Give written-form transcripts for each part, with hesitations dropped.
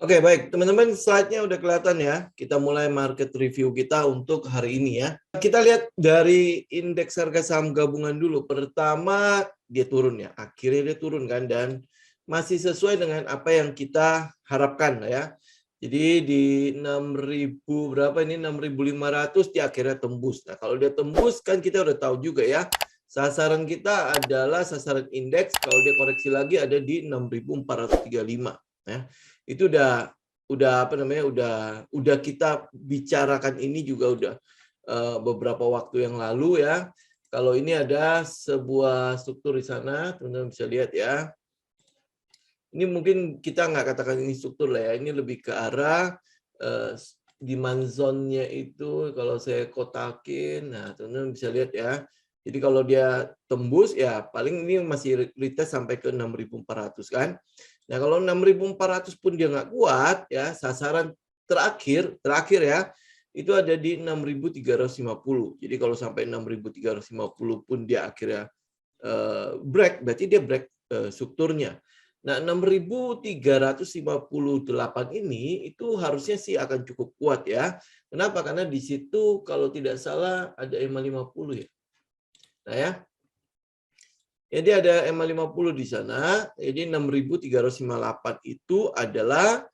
Oke, baik. Teman-teman, slide-nya udah kelihatan ya. Kita mulai market review kita untuk hari ini ya. Kita lihat dari indeks harga saham gabungan dulu. Pertama, dia turun ya. Akhirnya dia turun kan. Dan masih sesuai dengan apa yang kita harapkan ya. Jadi di 6.000 berapa ini? 6.500 dia akhirnya tembus. Nah, kalau dia tembus kan kita udah tahu juga ya. Sasaran kita adalah sasaran indeks. Kalau dia koreksi lagi ada di 6.435 ya. Itu udah apa namanya udah kita bicarakan ini juga udah beberapa waktu yang lalu ya. Kalau ini ada sebuah struktur di sana, teman-teman bisa lihat ya. Ini mungkin kita nggak katakan ini struktur lah ya, ini lebih ke arah demand zone-nya itu kalau saya kotakin, nah teman-teman bisa lihat ya. Jadi kalau dia tembus ya paling ini masih retest sampai ke 6.400 kan. Nah, kalau 6.400 pun dia nggak kuat, ya sasaran terakhir ya, itu ada di 6.350. Jadi kalau sampai 6.350 pun dia akhirnya break, berarti dia break strukturnya. Nah, 6.358 ini itu harusnya sih akan cukup kuat ya. Kenapa? Karena di situ kalau tidak salah ada EMA 50 ya. Nah ya, jadi ada EMA 50 di sana, jadi 6.358 itu adalah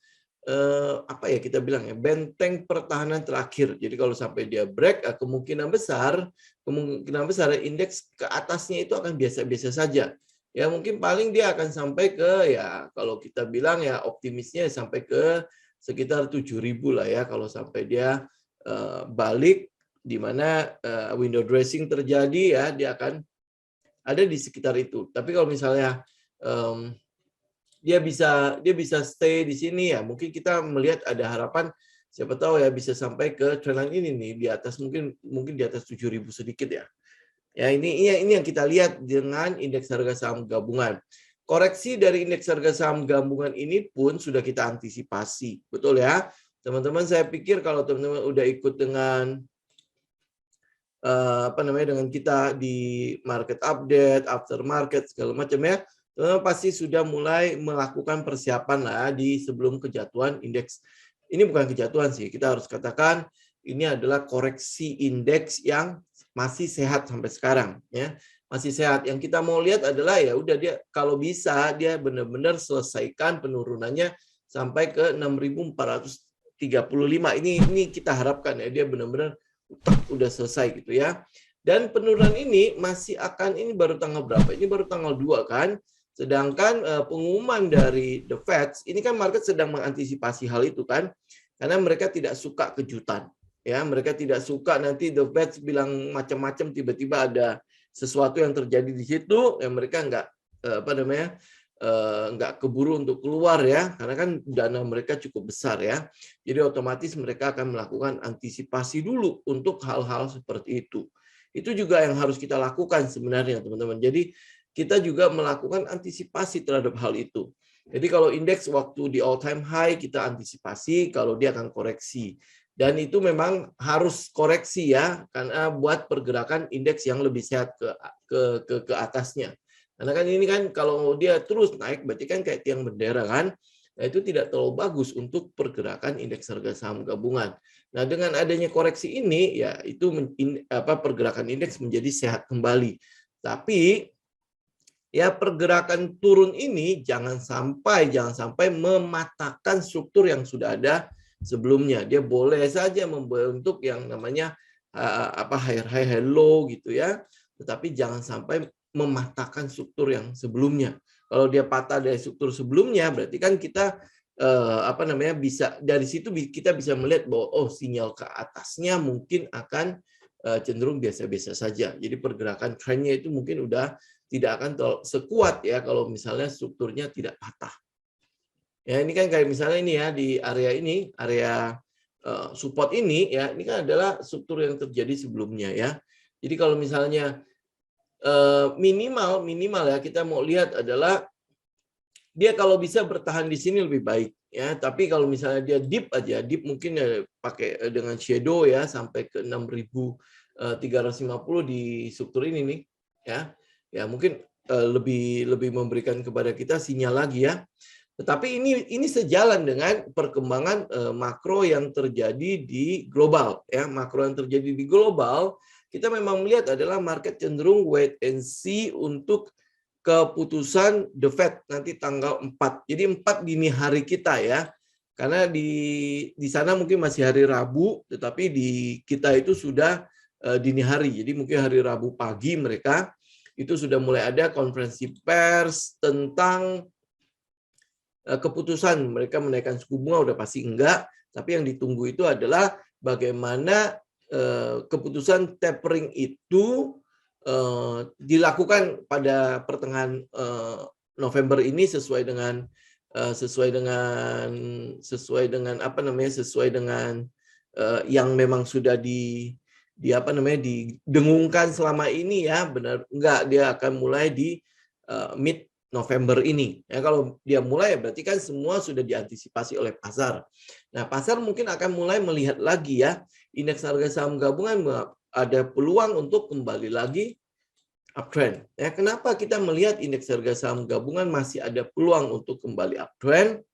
apa ya kita bilang ya, benteng pertahanan terakhir. Jadi kalau sampai dia break, kemungkinan besar indeks ke atasnya itu akan biasa-biasa saja. Ya mungkin paling dia akan sampai ke ya kalau kita bilang ya optimisnya sampai ke sekitar 7.000 lah ya kalau sampai dia balik di mana window dressing terjadi ya dia akan ada di sekitar itu. Tapi kalau misalnya dia bisa stay di sini ya, mungkin kita melihat ada harapan siapa tahu ya bisa sampai ke trendline ini nih di atas mungkin di atas 7.000 sedikit ya. Ya ini yang kita lihat dengan indeks harga saham gabungan. Koreksi dari indeks harga saham gabungan ini pun sudah kita antisipasi, betul ya. Teman-teman saya pikir kalau teman-teman udah ikut dengan dengan kita di market update, after market segala macam ya, teman-teman pasti sudah mulai melakukan persiapan lah di sebelum kejatuhan indeks. Ini bukan kejatuhan sih, kita harus katakan ini adalah koreksi indeks yang masih sehat sampai sekarang ya. Masih sehat. Yang kita mau lihat adalah ya udah dia kalau bisa dia benar-benar selesaikan penurunannya sampai ke 6.435. Ini kita harapkan ya dia benar-benar udah selesai gitu ya. Dan penurunan ini masih akan, ini baru tanggal berapa? Ini baru tanggal 2 kan. Sedangkan pengumuman dari The Fed, ini kan market sedang mengantisipasi hal itu kan. Karena mereka tidak suka kejutan. Ya, mereka tidak suka nanti The Fed bilang macam-macam tiba-tiba ada sesuatu yang terjadi di situ, ya mereka nggak keburu untuk keluar ya, karena kan dana mereka cukup besar ya. Jadi otomatis mereka akan melakukan antisipasi dulu untuk hal-hal seperti itu. Itu juga yang harus kita lakukan sebenarnya teman-teman. Jadi kita juga melakukan antisipasi terhadap hal itu. Jadi kalau indeks waktu di all time high kita antisipasi kalau dia akan koreksi. Dan itu memang harus koreksi ya, karena buat pergerakan indeks yang lebih sehat ke atasnya. Karena kan ini kan kalau dia terus naik berarti kan kayak tiang bendera kan. Nah, itu tidak terlalu bagus untuk pergerakan indeks harga saham gabungan. Nah, dengan adanya koreksi ini ya itu pergerakan indeks menjadi sehat kembali. Tapi ya pergerakan turun ini jangan sampai mematahkan struktur yang sudah ada sebelumnya. Dia boleh saja membentuk yang namanya high low gitu ya. Tetapi jangan sampai mematahkan struktur yang sebelumnya. Kalau dia patah dari struktur sebelumnya, berarti kan kita bisa dari situ kita bisa melihat bahwa sinyal ke atasnya mungkin akan cenderung biasa-biasa saja. Jadi pergerakan trennya itu mungkin udah tidak akan sekuat ya kalau misalnya strukturnya tidak patah. Ya ini kan kayak misalnya ini ya di area support ini ya ini kan adalah struktur yang terjadi sebelumnya ya. Jadi kalau misalnya minimal ya kita mau lihat adalah dia kalau bisa bertahan di sini lebih baik ya, tapi kalau misalnya dia dip mungkin ya pakai dengan shadow ya sampai ke 6.350 di struktur ini nih ya. Ya mungkin lebih memberikan kepada kita sinyal lagi ya. Tetapi ini sejalan dengan perkembangan makro yang terjadi di global, ya. Makro yang terjadi di global, kita memang melihat adalah market cenderung wait and see untuk keputusan The Fed nanti tanggal 4. Jadi 4 dini hari kita, ya. Karena di sana mungkin masih hari Rabu, tetapi di kita itu sudah dini hari. Jadi mungkin hari Rabu pagi mereka itu sudah mulai ada konferensi pers tentang keputusan mereka menaikkan suku bunga, udah pasti enggak, tapi yang ditunggu itu adalah bagaimana keputusan tapering itu dilakukan pada pertengahan November ini sesuai dengan yang memang sudah didengungkan selama ini, ya. Benar enggak dia akan mulai di mid November ini. Ya, kalau dia mulai, berarti kan semua sudah diantisipasi oleh pasar. Nah, pasar mungkin akan mulai melihat lagi, ya, indeks harga saham gabungan ada peluang untuk kembali lagi uptrend. Ya, kenapa kita melihat indeks harga saham gabungan masih ada peluang untuk kembali uptrend?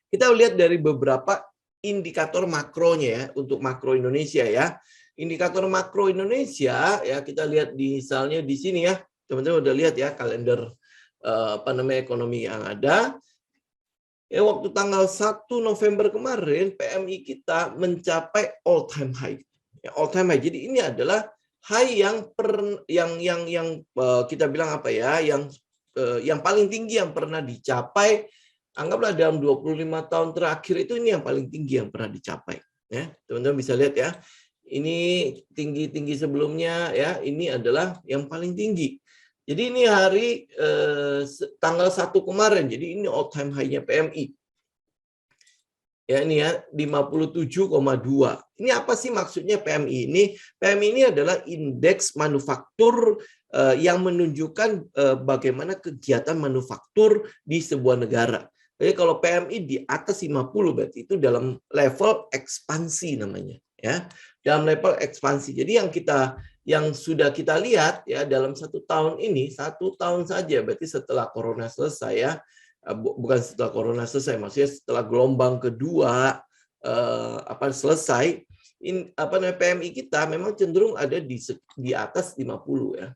Kita lihat dari beberapa indikator makronya, ya, untuk makro Indonesia, ya. Indikator makro Indonesia, ya, kita lihat misalnya di sini, ya. Teman-teman udah lihat, ya, kalender ekonomi yang ada. Ya, waktu tanggal 1 November kemarin PMI kita mencapai all time high. Ya, all time high. Jadi ini adalah high yang kita bilang apa, ya, yang paling tinggi yang pernah dicapai. Anggaplah dalam 25 tahun terakhir itu ini yang paling tinggi yang pernah dicapai, ya. Teman-teman bisa lihat, ya. Ini tinggi-tinggi sebelumnya, ya, ini adalah yang paling tinggi. Jadi ini hari tanggal 1 kemarin. Jadi ini all time high-nya PMI. Ya, ini, ya, 57,2. Ini apa sih maksudnya PMI ini? PMI ini adalah indeks manufaktur yang menunjukkan bagaimana kegiatan manufaktur di sebuah negara. Jadi kalau PMI di atas 50 berarti itu dalam level ekspansi namanya, ya. Dalam level ekspansi. Jadi yang sudah kita lihat, ya, dalam 1 tahun ini, 1 tahun saja, berarti setelah corona selesai, ya, bukan setelah corona selesai, maksudnya setelah gelombang kedua selesai, PMI kita memang cenderung ada di atas 50, ya.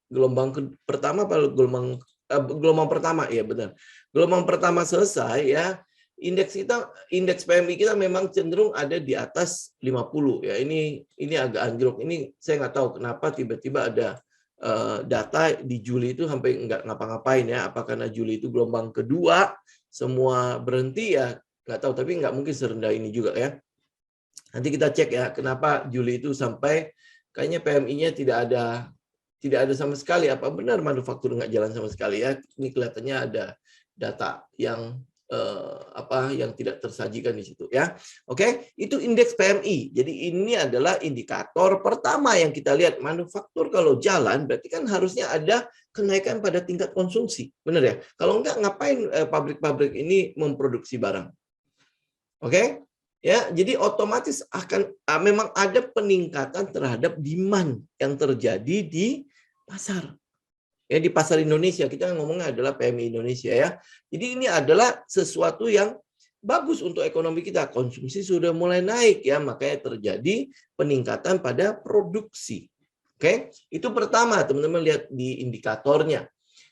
Gelombang pertama, gelombang pertama, ya, benar. Gelombang pertama selesai, ya. Indeks PMI kita memang cenderung ada di atas 50, ya. Ini agak anjlok. Ini saya nggak tahu kenapa tiba-tiba ada data di Juli itu sampai nggak ngapa-ngapain, ya. Apa karena Juli itu gelombang kedua semua berhenti, ya, nggak tahu. Tapi nggak mungkin serendah ini juga, ya. Nanti kita cek, ya, kenapa Juli itu sampai kayaknya PMI-nya tidak ada sama sekali. Apa benar manufaktur nggak jalan sama sekali, ya? Ini kelihatannya ada data yang yang tidak tersajikan di situ, ya. Oke, itu indeks PMI. Jadi ini adalah indikator pertama yang kita lihat. Manufaktur kalau jalan berarti kan harusnya ada kenaikan pada tingkat konsumsi, benar, ya? Kalau enggak, ngapain pabrik-pabrik ini memproduksi barang? Oke, ya. Jadi otomatis akan memang ada peningkatan terhadap demand yang terjadi di pasar. Ya, di pasar Indonesia, kita ngomongnya adalah PMI Indonesia, ya. Jadi ini adalah sesuatu yang bagus untuk ekonomi kita. Konsumsi sudah mulai naik, ya, makanya terjadi peningkatan pada produksi. Oke, itu pertama, teman-teman lihat di indikatornya.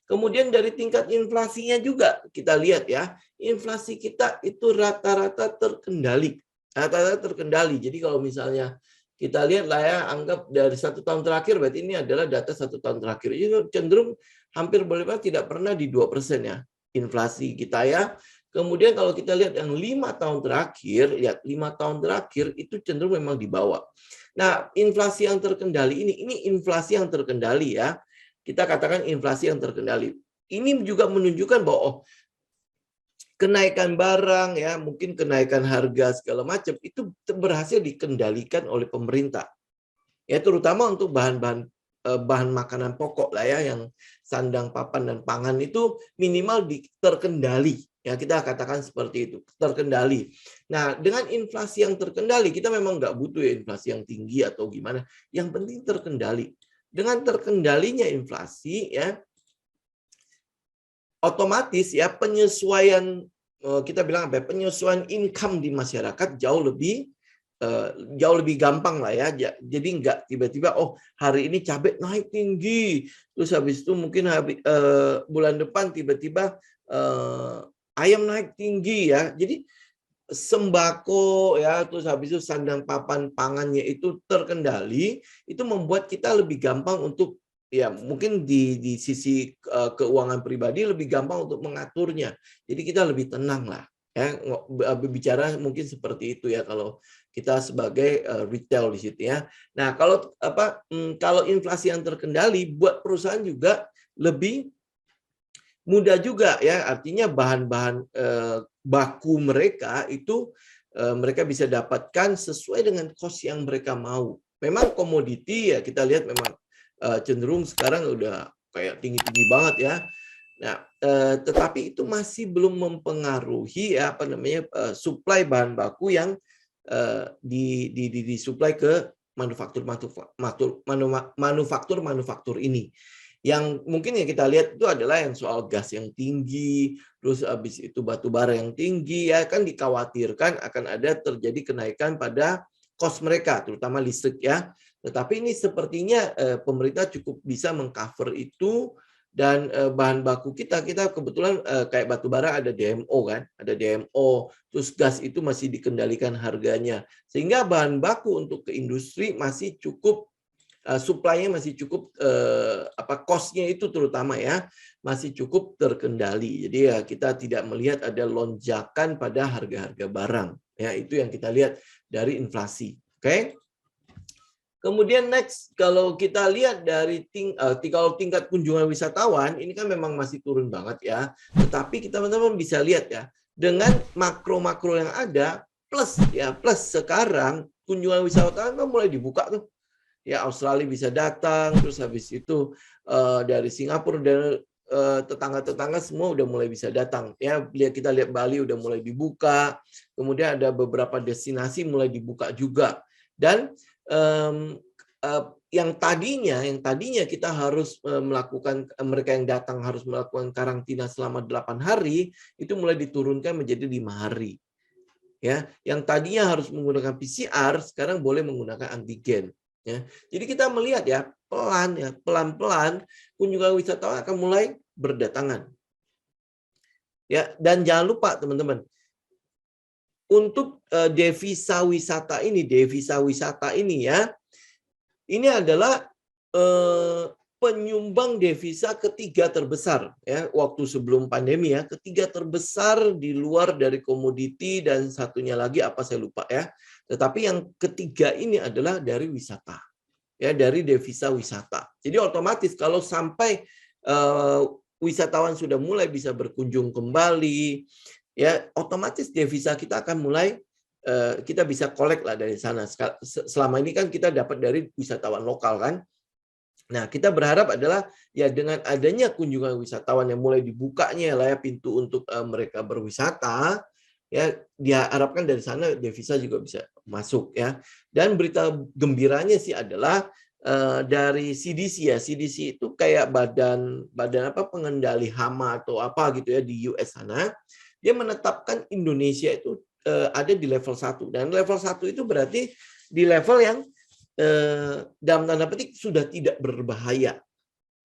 Kemudian dari tingkat inflasinya juga kita lihat, ya. Inflasi kita itu rata-rata terkendali. Rata-rata terkendali. Jadi kalau misalnya kita lihat lah, ya, anggap dari 1 tahun terakhir, berarti ini adalah data 1 tahun terakhir. Itu cenderung hampir boleh tidak pernah di 2%, ya, inflasi kita, ya. Kemudian kalau kita lihat yang 5 tahun terakhir, lihat 5 tahun terakhir itu cenderung memang di bawah. Nah, inflasi yang terkendali ini inflasi yang terkendali, ya. Kita katakan inflasi yang terkendali. Ini juga menunjukkan bahwa kenaikan barang, ya, mungkin kenaikan harga segala macam itu berhasil dikendalikan oleh pemerintah. Ya, terutama untuk bahan makanan pokok lah, ya, yang sandang, papan, dan pangan itu minimal terkendali. Ya, kita katakan seperti itu, terkendali. Nah, dengan inflasi yang terkendali, kita memang nggak butuh, ya, inflasi yang tinggi atau gimana. Yang penting terkendali. Dengan terkendalinya inflasi, ya, otomatis ya penyesuaian kita bilang apa ya, penyesuaian income di masyarakat jauh lebih gampang lah ya. Jadi nggak tiba-tiba hari ini cabai naik tinggi, terus habis itu mungkin bulan depan tiba-tiba ayam naik tinggi ya. Jadi sembako ya, terus habis itu sandang papan pangannya itu terkendali, itu membuat kita lebih gampang untuk ya mungkin di sisi keuangan pribadi lebih gampang untuk mengaturnya. Jadi kita lebih tenang lah ya, berbicara mungkin seperti itu ya kalau kita sebagai retail di situ ya. Nah, kalau inflasi yang terkendali buat perusahaan juga lebih mudah juga ya, artinya bahan-bahan baku mereka itu mereka bisa dapatkan sesuai dengan cost yang mereka mau. Memang komoditi ya kita lihat memang cenderung sekarang udah kayak tinggi-tinggi banget ya. Nah, tetapi itu masih belum mempengaruhi ya, supply bahan baku yang disuplai ke manufaktur ini. Yang mungkin yang kita lihat itu adalah yang soal gas yang tinggi, terus habis itu batu bara yang tinggi, ya kan dikhawatirkan akan ada terjadi kenaikan pada cost mereka, terutama listrik ya. Tetapi ini sepertinya pemerintah cukup bisa mengcover itu, dan bahan baku kita kebetulan kayak batu bara ada DMO kan, ada DMO, terus gas itu masih dikendalikan harganya, sehingga bahan baku untuk ke industri masih cukup, supply-nya masih cukup, cost-nya itu terutama ya, masih cukup terkendali. Jadi ya kita tidak melihat ada lonjakan pada harga-harga barang. Ya, itu yang kita lihat dari inflasi. Oke? Kemudian next, kalau kita lihat dari kalau tingkat kunjungan wisatawan, ini kan memang masih turun banget ya. Tetapi teman-teman bisa lihat ya, dengan makro-makro yang ada, plus sekarang kunjungan wisatawan kan mulai dibuka tuh. Ya, Australia bisa datang, terus habis itu dari Singapura dan tetangga-tetangga semua udah mulai bisa datang. Ya, kita lihat Bali udah mulai dibuka, kemudian ada beberapa destinasi mulai dibuka juga. Dan yang tadinya kita harus melakukan, mereka yang datang harus melakukan karantina selama 8 hari, itu mulai diturunkan menjadi 5 hari. Ya, yang tadinya harus menggunakan PCR sekarang boleh menggunakan antigen. Ya. Jadi kita melihat ya, pelan-pelan kunjungan wisatawan akan mulai berdatangan. Ya, dan jangan lupa teman-teman, untuk devisa wisata ini ya, ini adalah penyumbang devisa ketiga terbesar ya, waktu sebelum pandemi ya, ketiga terbesar di luar dari komoditi, dan satunya lagi apa saya lupa ya. Tetapi yang ketiga ini adalah dari wisata. Ya, dari devisa wisata. Jadi otomatis kalau sampai wisatawan sudah mulai bisa berkunjung kembali, ya otomatis devisa kita akan mulai, kita bisa collect lah dari sana. Selama ini kan kita dapat dari wisatawan lokal kan. Nah, kita berharap adalah ya dengan adanya kunjungan wisatawan yang mulai dibukanya lah ya pintu untuk mereka berwisata, ya diharapkan dari sana devisa juga bisa masuk ya. Dan berita gembiranya sih adalah dari CDC ya, CDC itu kayak badan pengendali hama atau apa gitu ya di US sana, dia menetapkan Indonesia itu ada di level 1, dan level 1 itu berarti di level yang dalam tanda petik sudah tidak berbahaya.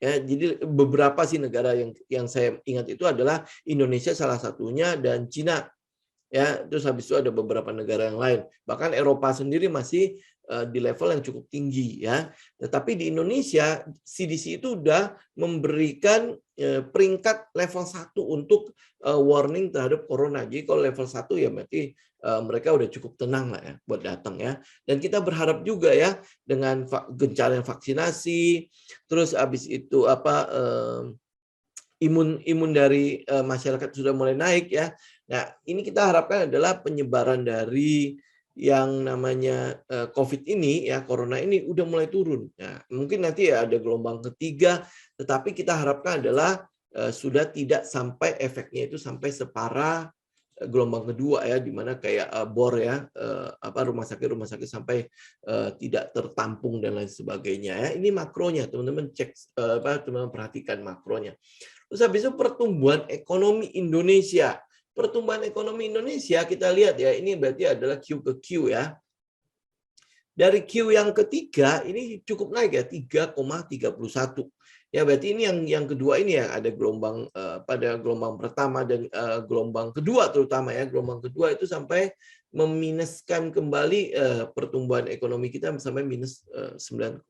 Ya, jadi beberapa sih negara yang saya ingat itu adalah Indonesia salah satunya, dan Cina. Ya, terus habis itu ada beberapa negara yang lain. Bahkan Eropa sendiri masih di level yang cukup tinggi ya. Tetapi di Indonesia CDC itu sudah memberikan peringkat level 1 untuk warning terhadap corona. Jadi kalau level 1 ya berarti mereka udah cukup tenang lah ya buat datang ya. Dan kita berharap juga ya dengan gencarnya vaksinasi, terus habis itu imun dari masyarakat sudah mulai naik ya. Nah, ini kita harapkan adalah penyebaran dari yang namanya COVID ini ya, corona ini udah mulai turun. Nah, mungkin nanti ya ada gelombang ketiga, tetapi kita harapkan adalah sudah tidak sampai efeknya itu sampai separah gelombang kedua ya, di mana kayak bor ya, rumah sakit sampai tidak tertampung dan lain sebagainya ya. Ini makronya, teman-teman cek, teman-teman perhatikan makronya. Terus habis itu pertumbuhan ekonomi Indonesia. Pertumbuhan ekonomi Indonesia kita lihat ya, ini berarti adalah Q ke Q ya. Dari Q yang ketiga ini cukup naik ya, 3,31. Ya berarti ini yang kedua ini ya, ada gelombang pada gelombang pertama dan gelombang kedua terutama ya. Gelombang kedua itu sampai meminuskan kembali pertumbuhan ekonomi kita sampai minus 9,2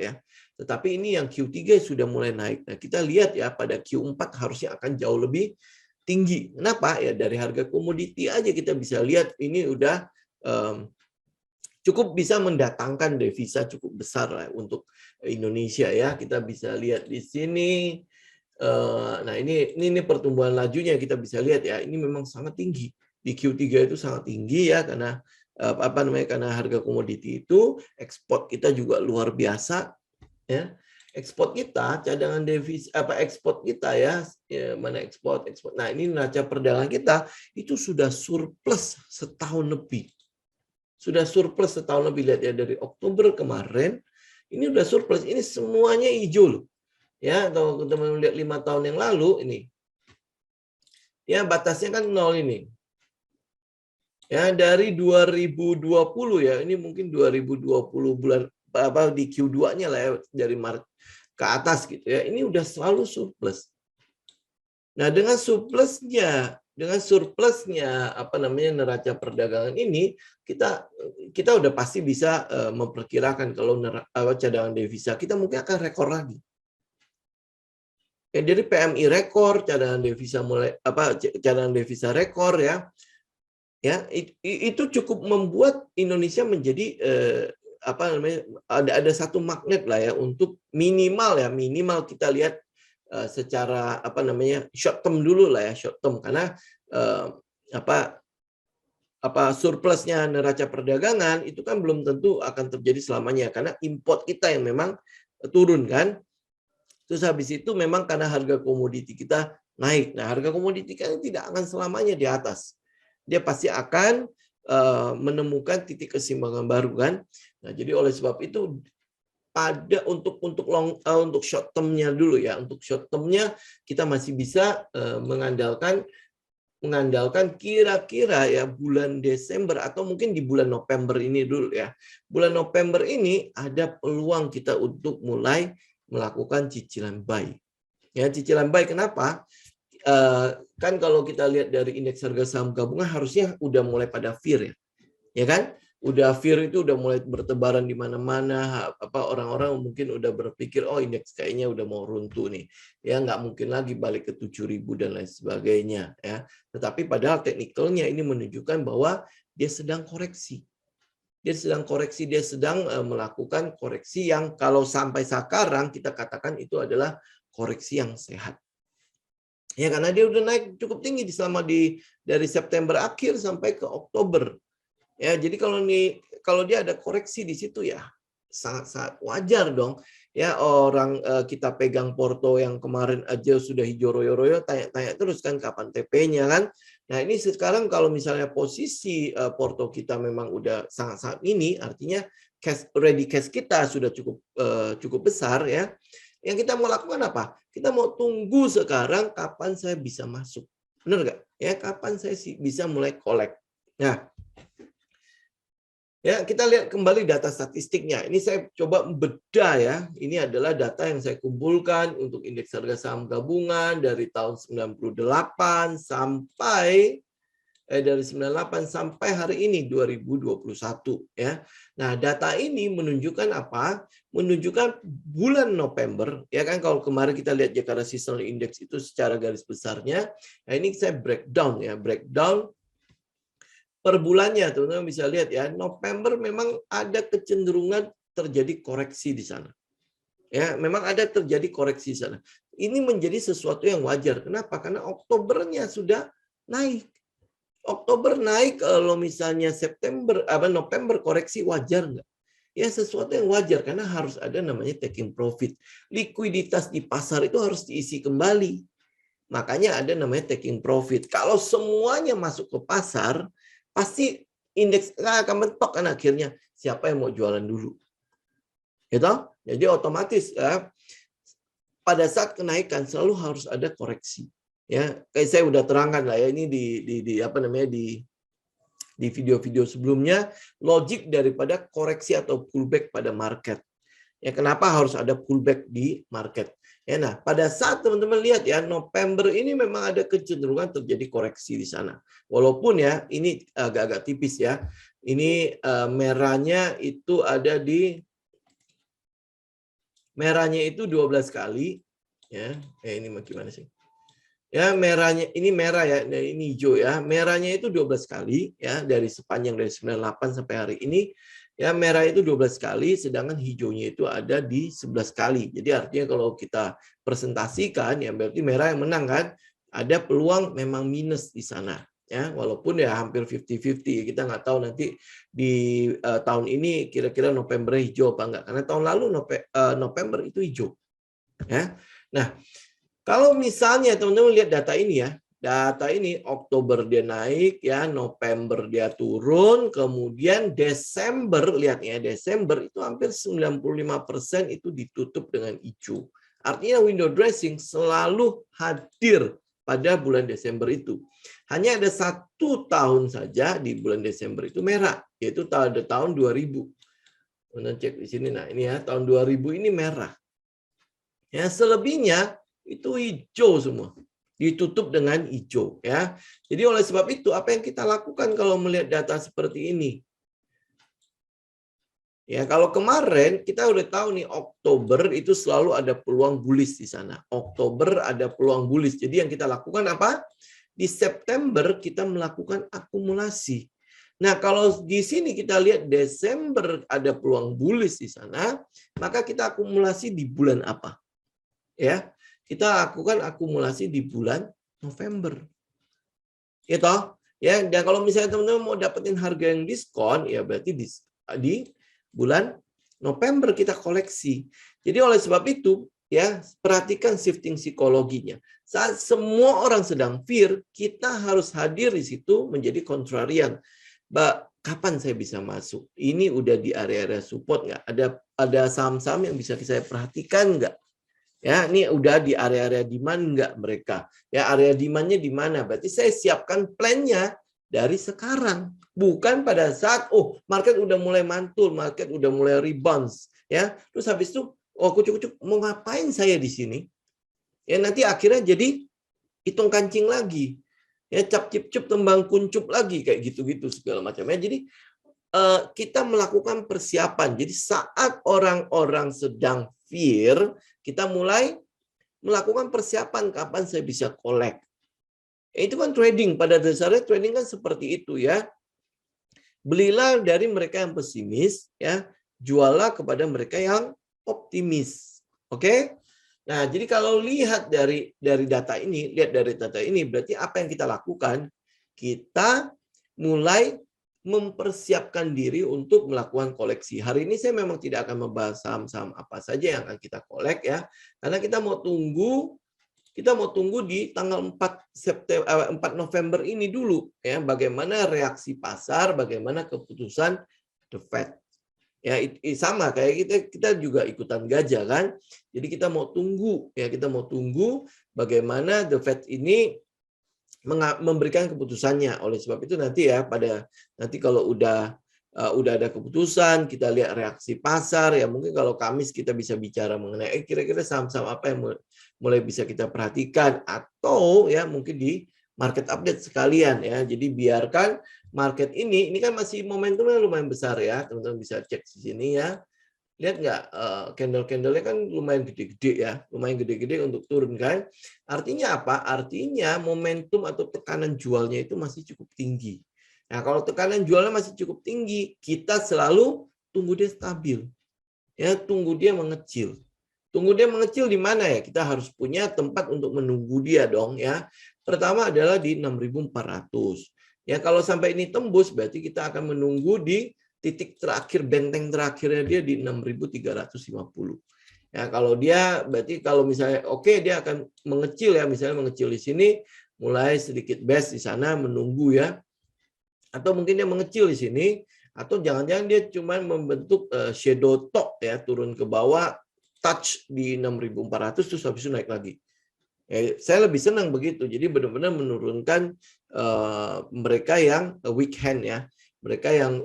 ya. Tetapi ini yang Q3 sudah mulai naik. Nah, kita lihat ya pada Q4 harusnya akan jauh lebih tinggi. Kenapa? Ya dari harga komoditi aja kita bisa lihat ini udah cukup bisa mendatangkan devisa cukup besar lah untuk Indonesia ya. Kita bisa lihat di sini. Nah, ini pertumbuhan lajunya kita bisa lihat ya. Ini memang sangat tinggi. Di Q3 itu sangat tinggi ya karena karena harga komoditi itu, ekspor kita juga luar biasa ya. Ekspor kita, cadangan devisa ekspor kita ya, mana ekspor. Nah, ini neraca perdagangan kita itu sudah surplus setahun lebih. Sudah surplus setahun lebih, lihat ya dari Oktober kemarin ini udah surplus, ini semuanya hijau loh. Ya, kalau teman-teman lihat 5 tahun yang lalu ini. Ya, batasnya kan 0 ini. Ya, dari 2020 ya, ini mungkin 2020 bulan di Q2-nya lah ya, dari Maret ke atas gitu ya. Ini udah selalu surplus. Nah, dengan surplusnya neraca perdagangan ini, kita udah pasti bisa memperkirakan kalau cadangan devisa kita mungkin akan rekor lagi. Ya, jadi PMI rekor, cadangan devisa rekor ya. Ya, itu cukup membuat Indonesia menjadi ada satu magnet lah ya untuk minimal kita lihat secara short term dulu lah ya, short term karena surplusnya neraca perdagangan itu kan belum tentu akan terjadi selamanya karena import kita yang memang turun kan. Terus habis itu memang karena harga komoditi kita naik. Nah, harga komoditi kan tidak akan selamanya di atas. Dia pasti akan menemukan titik keseimbangan baru kan. Nah, jadi oleh sebab itu untuk short term-nya dulu ya. Untuk short term-nya kita masih bisa mengandalkan kira-kira ya bulan Desember atau mungkin di bulan November ini dulu ya. Bulan November ini ada peluang kita untuk mulai melakukan cicilan buy. Ya, cicilan buy kenapa? Kan kalau kita lihat dari indeks harga saham gabungan harusnya udah mulai pada fear ya. Ya kan? Udah fear itu udah mulai bertebaran di mana-mana, orang-orang mungkin udah berpikir oh indeks kayaknya udah mau runtuh nih. Ya nggak mungkin lagi balik ke 7.000 dan lain sebagainya ya. Tetapi padahal teknikalnya ini menunjukkan bahwa dia sedang koreksi. Dia sedang melakukan koreksi yang kalau sampai sekarang kita katakan itu adalah koreksi yang sehat. Ya karena dia udah naik cukup tinggi dari September akhir sampai ke Oktober. Ya, jadi kalau dia ada koreksi di situ ya sangat wajar dong. Ya orang kita pegang Porto yang kemarin aja sudah hijau royo-royo, tanya-tanya terus kan kapan TP-nya kan. Nah, ini sekarang kalau misalnya posisi Porto kita memang udah sangat-sangat ini, artinya ready cash kita sudah cukup besar ya. Yang kita mau lakukan apa? Kita mau tunggu sekarang kapan saya bisa masuk. Benar nggak? Ya, kapan saya bisa mulai collect. Nah, ya, kita lihat kembali data statistiknya. Ini saya coba bedah ya. Ini adalah data yang saya kumpulkan untuk indeks harga saham gabungan dari tahun 98 sampai hari ini 2021 ya. Nah, data ini menunjukkan apa? Menunjukkan bulan November ya kan, kalau kemarin kita lihat Jakarta Seasonal Index itu secara garis besarnya. Nah, ini saya breakdown per bulannya, teman-teman bisa lihat ya, November memang ada kecenderungan terjadi koreksi di sana. Ya, memang ada terjadi koreksi di sana. Ini menjadi sesuatu yang wajar. Kenapa? Karena Oktobernya sudah naik. Oktober naik, kalau misalnya November koreksi, wajar nggak? Ya, sesuatu yang wajar karena harus ada namanya taking profit. Likuiditas di pasar itu harus diisi kembali. Makanya ada namanya taking profit. Kalau semuanya masuk ke pasar, pasti indeks akan mentok kan akhirnya. Siapa yang mau jualan dulu? Gitu? Jadi otomatis pada saat kenaikan selalu harus ada koreksi. Ya, kayak saya udah terangkan lah ya, ini di apa namanya di video-video sebelumnya, logik daripada koreksi atau pullback pada market. Ya, kenapa harus ada pullback di market? Ya, nah, pada saat teman-teman lihat ya, November ini memang ada kecenderungan terjadi koreksi di sana. Walaupun ya, ini agak-agak tipis ya. Ini merahnya itu ada di merahnya itu 12 kali ya. Ini gimana sih? Ya, merahnya ini merah ya, ini hijau ya. Merahnya itu 12 kali ya, dari sepanjang dari 98 sampai hari ini. Ya, merah itu 12 kali, sedangkan hijaunya itu ada di 11 kali. Jadi artinya kalau kita presentasikan ya berarti merah yang menang kan. Ada peluang memang minus di sana. Ya, walaupun ya hampir 50-50, kita nggak tahu nanti di tahun ini kira-kira November hijau apa enggak, karena tahun lalu November itu hijau. Ya. Nah, kalau misalnya teman-teman lihat data ini ya, data ini Oktober dia naik ya, November dia turun, kemudian Desember, lihat ya, Desember itu hampir 95% itu ditutup dengan hijau. Artinya window dressing selalu hadir pada bulan Desember itu. Hanya ada 1 tahun saja di bulan Desember itu merah, yaitu tahun 2000. Kita cek di sini, nah ini ya, tahun 2000 ini merah. Ya, selebihnya itu hijau semua, ditutup dengan hijau ya. Jadi oleh sebab itu apa yang kita lakukan kalau melihat data seperti ini? Ya, kalau kemarin kita udah tahu nih Oktober itu selalu ada peluang bullish di sana. Oktober ada peluang bullish. Jadi yang kita lakukan apa? Di September kita melakukan akumulasi. Nah, kalau di sini kita lihat Desember ada peluang bullish di sana, maka kita akumulasi di bulan apa? Ya, kita lakukan akumulasi di bulan November. Gitu. Ya, dan kalau misalnya teman-teman mau dapetin harga yang diskon, ya berarti di bulan November kita koleksi. Jadi oleh sebab itu, ya, perhatikan shifting psikologinya. Saat semua orang sedang fear, kita harus hadir di situ menjadi kontrarian. Kapan saya bisa masuk? Ini udah di area-area support nggak? Ada saham-saham yang bisa saya perhatikan nggak? Ya, ini udah di area-area demand nggak mereka? Ya, area demand-nya di mana? Berarti saya siapkan plan-nya dari sekarang. Bukan pada saat, market udah mulai mantul, market udah mulai rebounds. Ya, terus habis itu, kucuk-kucuk, mau ngapain saya di sini? Ya, nanti akhirnya jadi hitung kancing lagi. Ya, cap-cip-cup, tembang kuncup lagi, kayak gitu-gitu segala macamnya. Jadi, kita melakukan persiapan. Jadi saat orang-orang sedang fear, kita mulai melakukan persiapan kapan saya bisa collect. Itu kan trading, pada dasarnya trading kan seperti itu ya. Belilah dari mereka yang pesimis, ya, jualah kepada mereka yang optimis. Oke? Nah, jadi kalau lihat dari data ini, berarti apa yang kita lakukan? Kita mulai mempersiapkan diri untuk melakukan koleksi. Hari ini saya memang tidak akan membahas saham-saham apa saja yang akan kita kolek ya, karena kita mau tunggu di tanggal 4 November ini dulu ya, bagaimana reaksi pasar, bagaimana keputusan The Fed. Ya, sama kayak kita juga ikutan gajah kan. Jadi kita mau tunggu bagaimana The Fed ini memberikan keputusannya. Oleh sebab itu nanti ya nanti kalau udah ada keputusan, kita lihat reaksi pasar ya, mungkin kalau Kamis kita bisa bicara mengenai kira-kira saham-saham apa yang mulai bisa kita perhatikan, atau ya mungkin di market update sekalian ya. Jadi biarkan market ini kan masih momentumnya lumayan besar ya, teman-teman bisa cek di sini ya. Lihat nggak, candle-candlenya kan lumayan gede-gede ya, lumayan gede-gede untuk turun kan. Artinya apa? Artinya momentum atau tekanan jualnya itu masih cukup tinggi. Nah, kalau tekanan jualnya masih cukup tinggi, kita selalu tunggu dia stabil. Ya, tunggu dia mengecil. Tunggu dia mengecil di mana ya? Kita harus punya tempat untuk menunggu dia dong ya. Pertama adalah di 6.400. Ya, kalau sampai ini tembus berarti kita akan menunggu di titik terakhir, benteng terakhirnya dia di 6.350. Ya, kalau dia berarti kalau misalnya dia akan mengecil ya, misalnya mengecil di sini, mulai sedikit base di sana menunggu ya. Atau mungkin dia mengecil di sini, atau jangan-jangan dia cuma membentuk shadow top ya, turun ke bawah touch di 6.400 terus habis itu naik lagi. Saya lebih senang begitu. Jadi benar-benar menurunkan mereka yang weak hand ya. Mereka yang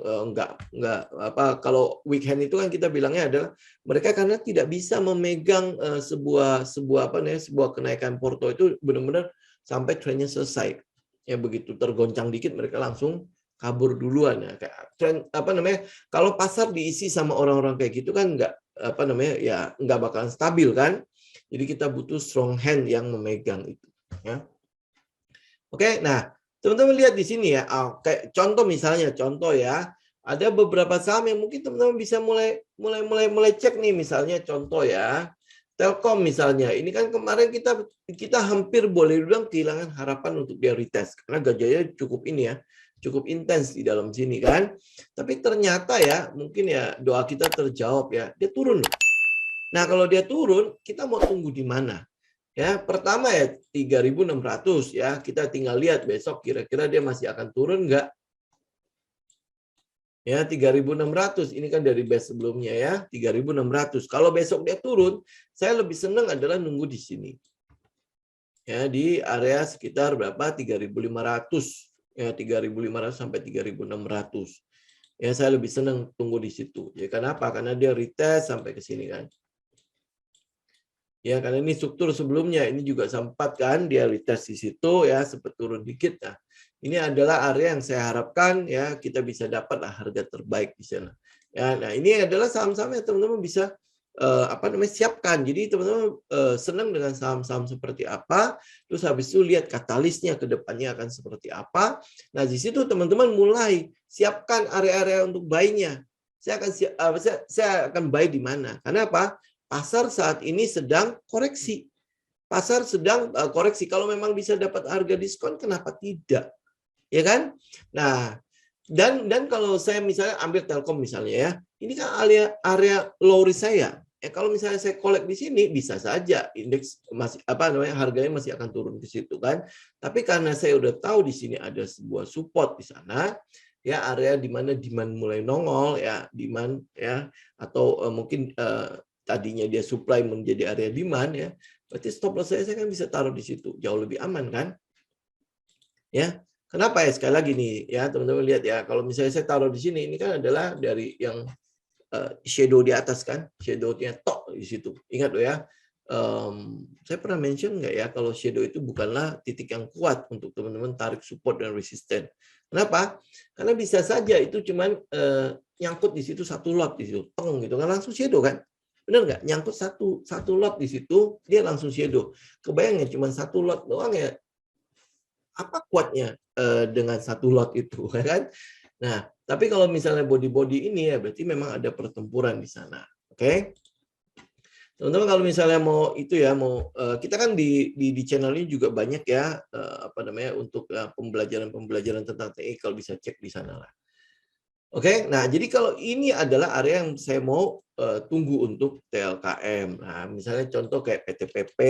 kalau weak hand itu kan kita bilangnya adalah mereka karena tidak bisa memegang sebuah kenaikan porto itu benar-benar sampai trennya selesai. Ya begitu tergoncang dikit mereka langsung kabur duluan ya. Kalau pasar diisi sama orang-orang kayak gitu kan nggak bakalan stabil kan. Jadi kita butuh strong hand yang memegang itu. Ya. Oke, nah teman-teman lihat di sini ya. Kayak contoh ya. Ada beberapa saham yang mungkin teman-teman bisa mulai cek nih, misalnya contoh ya. Telkom misalnya. Ini kan kemarin kita hampir boleh bilang kehilangan harapan untuk dia retest karena gajahnya cukup intens di dalam sini kan. Tapi ternyata ya mungkin ya doa kita terjawab ya. Dia turun loh. Nah, kalau dia turun, kita mau tunggu di mana? Ya, pertama ya 3.600 ya. Kita tinggal lihat besok kira-kira dia masih akan turun nggak? Ya, 3.600. Ini kan dari base sebelumnya ya, 3.600. Kalau besok dia turun, saya lebih senang adalah nunggu di sini. Ya, di area sekitar berapa? 3.500. Ya, 3.500 sampai 3.600. Ya, saya lebih senang tunggu di situ. Ya, kenapa? Karena dia retest sampai ke sini kan. Ya, karena ini struktur sebelumnya, ini juga sempat kan dia retest di situ ya, sempat turun dikit. Nah, ini adalah area yang saya harapkan ya kita bisa dapat harga terbaik di sana. Ya, nah ini adalah saham-saham yang teman-teman bisa siapkan. Jadi teman-teman senang dengan saham-saham seperti apa, terus habis itu lihat katalisnya ke depannya akan seperti apa. Nah, di situ teman-teman mulai siapkan area-area untuk buy-nya. Saya akan buy di mana? Karena apa? Pasar saat ini sedang koreksi. Pasar sedang koreksi. Kalau memang bisa dapat harga diskon, kenapa tidak? Ya kan? Nah, dan kalau saya misalnya ambil Telkom misalnya ya, ini kan area low risk saya. Kalau misalnya saya collect di sini, bisa saja indeks masih harganya masih akan turun ke situ kan. Tapi karena saya udah tahu di sini ada sebuah support di sana, ya area di mana demand mulai nongol ya, demand ya, atau mungkin tadinya dia supply menjadi area demand ya, berarti stop loss saya kan bisa taruh di situ, jauh lebih aman kan? Ya, kenapa ya sekali lagi nih ya teman-teman lihat ya, kalau misalnya saya taruh di sini, ini kan adalah dari yang shadow di atas kan, shadownya tok di situ. Ingat loh ya, saya pernah mention nggak ya kalau shadow itu bukanlah titik yang kuat untuk teman-teman tarik support dan resisten. Kenapa? Karena bisa saja itu cuman nyangkut di situ satu lot di situ, tong gitu kan langsung shadow kan. Benar nggak? Nyangkut satu lot di situ, dia langsung shadow. Kebayangnya cuma satu lot doang ya. Apa kuatnya dengan satu lot itu, kan? Nah, tapi kalau misalnya body-body ini ya berarti memang ada pertempuran di sana. Oke? Teman-teman kalau misalnya mau itu ya, kita kan di channel ini juga banyak ya untuk pembelajaran tentang TI, kalau bisa cek di sana lah. Oke, nah jadi kalau ini adalah area yang saya mau tunggu untuk TLKM. Nah, misalnya contoh kayak PTPP,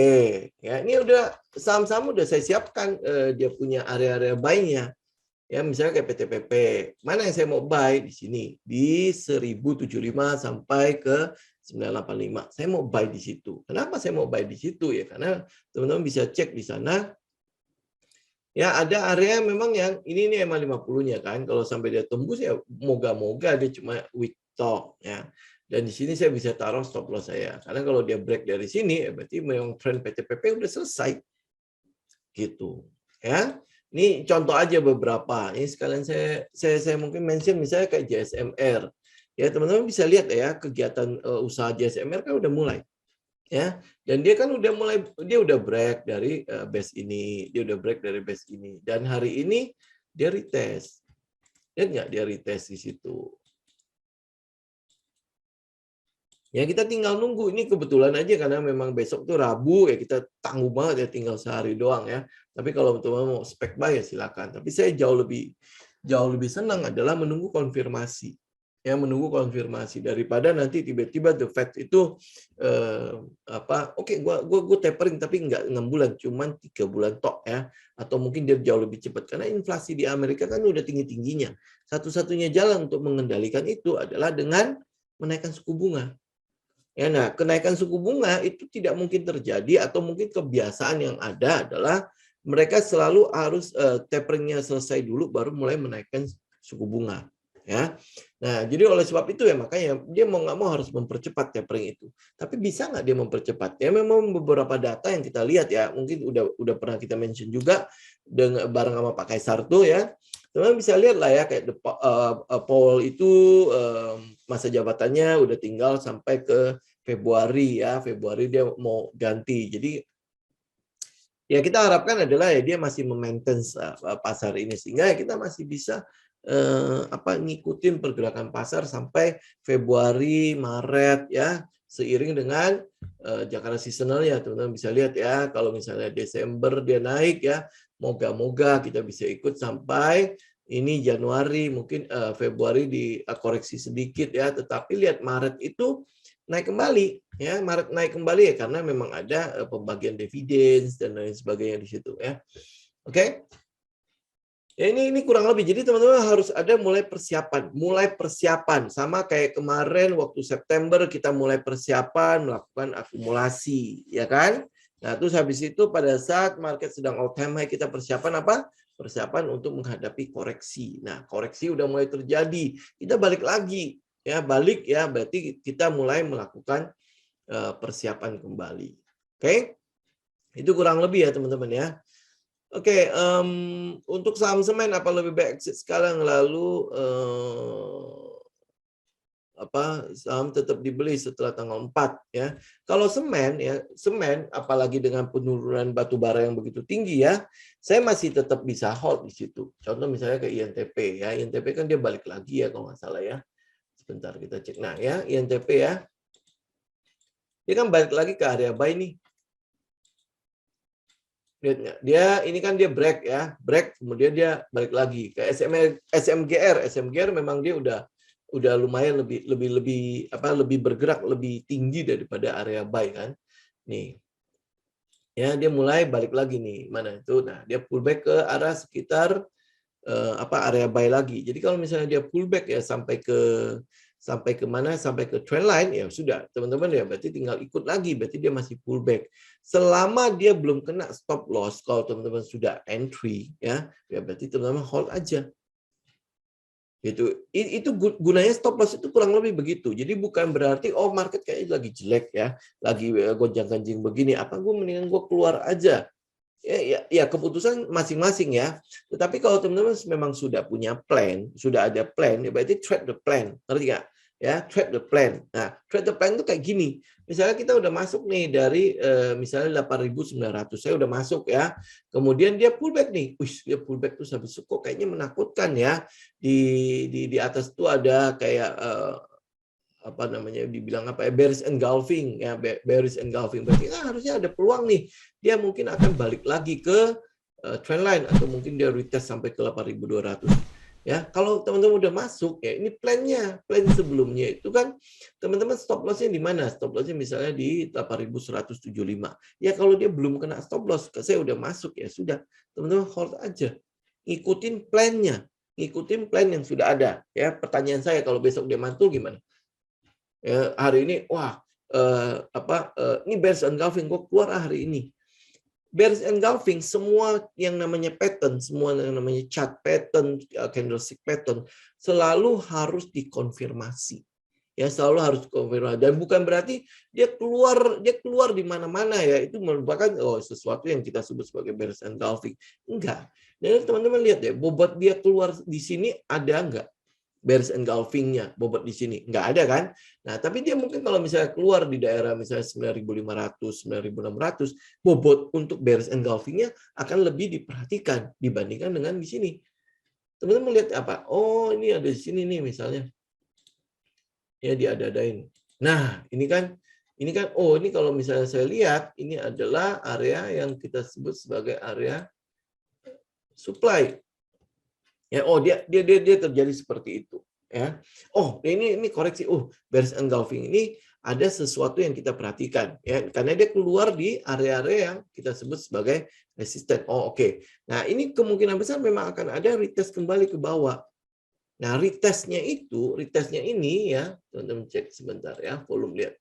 ya ini udah saham-saham udah saya siapkan dia punya area-area buy-nya. Ya, misalnya kayak PTPP. Mana yang saya mau buy di sini? Di 1075 sampai ke 985. Saya mau buy di situ. Kenapa saya mau buy di situ ya? Karena teman-teman bisa cek di sana. Ya, ada area memang yang ini emang 50-nya kan. Kalau sampai dia tembus ya moga-moga dia cuma weak top ya. Dan di sini saya bisa taruh stop loss saya. Karena kalau dia break dari sini ya berarti memang trend PTPP udah selesai. Gitu. Ya. Ini contoh aja beberapa. Ini sekalian saya mungkin mention misalnya kayak JSMR. Ya, teman-teman bisa lihat ya kegiatan usaha JSMR kan udah mulai. Ya, dan dia kan udah break dari base ini, dia udah break dari base ini, dan hari ini dia retest, lihat nggak dia retest di situ. Ya kita tinggal nunggu, ini kebetulan aja karena memang besok tuh Rabu ya kita tangguh banget ya tinggal sehari doang ya. Tapi kalau teman-teman mau spek buy ya silakan. Tapi saya jauh lebih senang adalah menunggu konfirmasi. Ya, menunggu konfirmasi daripada nanti tiba-tiba the Fed itu gue tapering tapi nggak 6 bulan, cuman 3 bulan tok ya, atau mungkin dia jauh lebih cepat karena inflasi di Amerika kan udah tinggi-tingginya. Satu-satunya jalan untuk mengendalikan itu adalah dengan menaikkan suku bunga. Ya, nah, kenaikan suku bunga itu tidak mungkin terjadi atau mungkin kebiasaan yang ada adalah mereka selalu harus taperingnya selesai dulu baru mulai menaikkan suku bunga. Ya, nah jadi oleh sebab itu ya makanya dia mau nggak mau harus mempercepat tapering itu. Tapi bisa nggak dia mempercepat? Ya memang beberapa data yang kita lihat ya mungkin udah pernah kita mention juga dengan bareng sama Pak Kaisar tuh ya. Teman bisa lihat lah ya kayak Powell itu masa jabatannya udah tinggal sampai ke Februari ya, Februari dia mau ganti. Jadi ya kita harapkan adalah ya dia masih memaintain pasar ini sehingga ya kita masih bisa ngikutin pergerakan pasar sampai Februari, Maret ya, seiring dengan Jakarta seasonal ya, teman-teman bisa lihat ya, kalau misalnya Desember dia naik ya, moga-moga kita bisa ikut sampai ini Januari, mungkin Februari dikoreksi sedikit ya, tetapi lihat Maret itu naik kembali ya, Maret naik kembali ya karena memang ada pembagian dividen dan lain sebagainya di situ ya. Oke. Ya ini kurang lebih. Jadi teman-teman harus ada mulai persiapan sama kayak kemarin waktu September kita mulai persiapan melakukan akumulasi, ya kan? Nah, terus habis itu pada saat market sedang all time high kita persiapan apa? Persiapan untuk menghadapi koreksi. Nah, koreksi udah mulai terjadi. Kita balik lagi ya, balik ya berarti kita mulai melakukan persiapan kembali. Oke? Itu kurang lebih ya, teman-teman ya. Oke, untuk saham semen apa lebih baik exit sekarang lalu saham tetap dibeli setelah tanggal 4 ya. Kalau semen ya, semen apalagi dengan penurunan batu bara yang begitu tinggi ya, saya masih tetap bisa hold di situ. Contoh misalnya ke INTP ya, INTP kan dia balik lagi ya kalau nggak salah ya. Sebentar kita cek. Nah ya, INTP ya. Dia kan balik lagi ke area buy nih. Lihat nggak? Dia ini kan dia break ya, break kemudian dia balik lagi ke SMGR memang dia udah lumayan lebih bergerak lebih tinggi daripada area buy kan. Nih. Ya, dia mulai balik lagi nih. Mana itu? Nah, dia pullback ke arah sekitar area buy lagi. Jadi kalau misalnya dia pullback ya sampai ke mana? Sampai ke trend line ya sudah, teman-teman ya berarti tinggal ikut lagi, berarti dia masih pullback. Selama dia belum kena stop loss, kalau teman-teman sudah entry ya berarti teman-teman hold aja. Gitu. Itu gunanya stop loss itu kurang lebih begitu. Jadi bukan berarti oh market kayaknya lagi jelek ya, lagi gonjang-ganjing begini, apa gue mendingan gue keluar aja. Ya keputusan masing-masing ya. Tetapi kalau teman-teman memang sudah punya plan, sudah ada plan, ya berarti trade the plan. Ngerti nggak? Ya, trade the plan. Nah, trade the plan itu kayak gini. Misalnya kita udah masuk nih dari misalnya 8.900, saya udah masuk ya. Kemudian dia pullback nih. Dia pullback tuh habis kok kayaknya menakutkan ya. Di atas tuh ada kayak dibilang bearish engulfing ya, bearish engulfing berarti harusnya ada peluang nih dia mungkin akan balik lagi ke trend line atau mungkin dia retest sampai ke 8.200 ya. Kalau teman-teman udah masuk ya ini plan sebelumnya itu kan teman-teman stop lossnya di mana? Stop lossnya misalnya di 8.175 ya. Kalau dia belum kena stop loss, saya udah masuk ya sudah, teman-teman hold aja, ikutin plannya, ikutin plan yang sudah ada ya. Pertanyaan saya, kalau besok dia mantul gimana? Ya, hari ini ini bearish engulfing, gue keluar hari ini. Bearish engulfing, semua yang namanya pattern, semua yang namanya chart pattern, candlestick pattern selalu harus dikonfirmasi. Ya, selalu harus dikonfirmasi, dan bukan berarti dia keluar di mana-mana ya, itu merupakan sesuatu yang kita sebut sebagai bearish engulfing. Enggak. Jadi teman-teman lihat ya, bobot dia keluar di sini ada enggak? Bearish engulfing-nya bobot di sini nggak ada kan. Nah, tapi dia mungkin kalau misalnya keluar di daerah misalnya 9.500, 9.600, bobot untuk bearish engulfing-nya akan lebih diperhatikan dibandingkan dengan di sini. Teman-teman lihat apa? Oh, ini ada di sini nih misalnya. Ya, diada-adain. Nah, ini kan oh, ini kalau misalnya saya lihat ini adalah area yang kita sebut sebagai area supply. Ya, oh dia terjadi seperti itu ya. Oh, ini koreksi. Bearish engulfing ini ada sesuatu yang kita perhatikan ya, karena dia keluar di area-area yang kita sebut sebagai resisten. Oh, oke. Nah, ini kemungkinan besar memang akan ada retest kembali ke bawah. Nah, retestnya ini ya, teman-teman cek sebentar ya, volume lihat.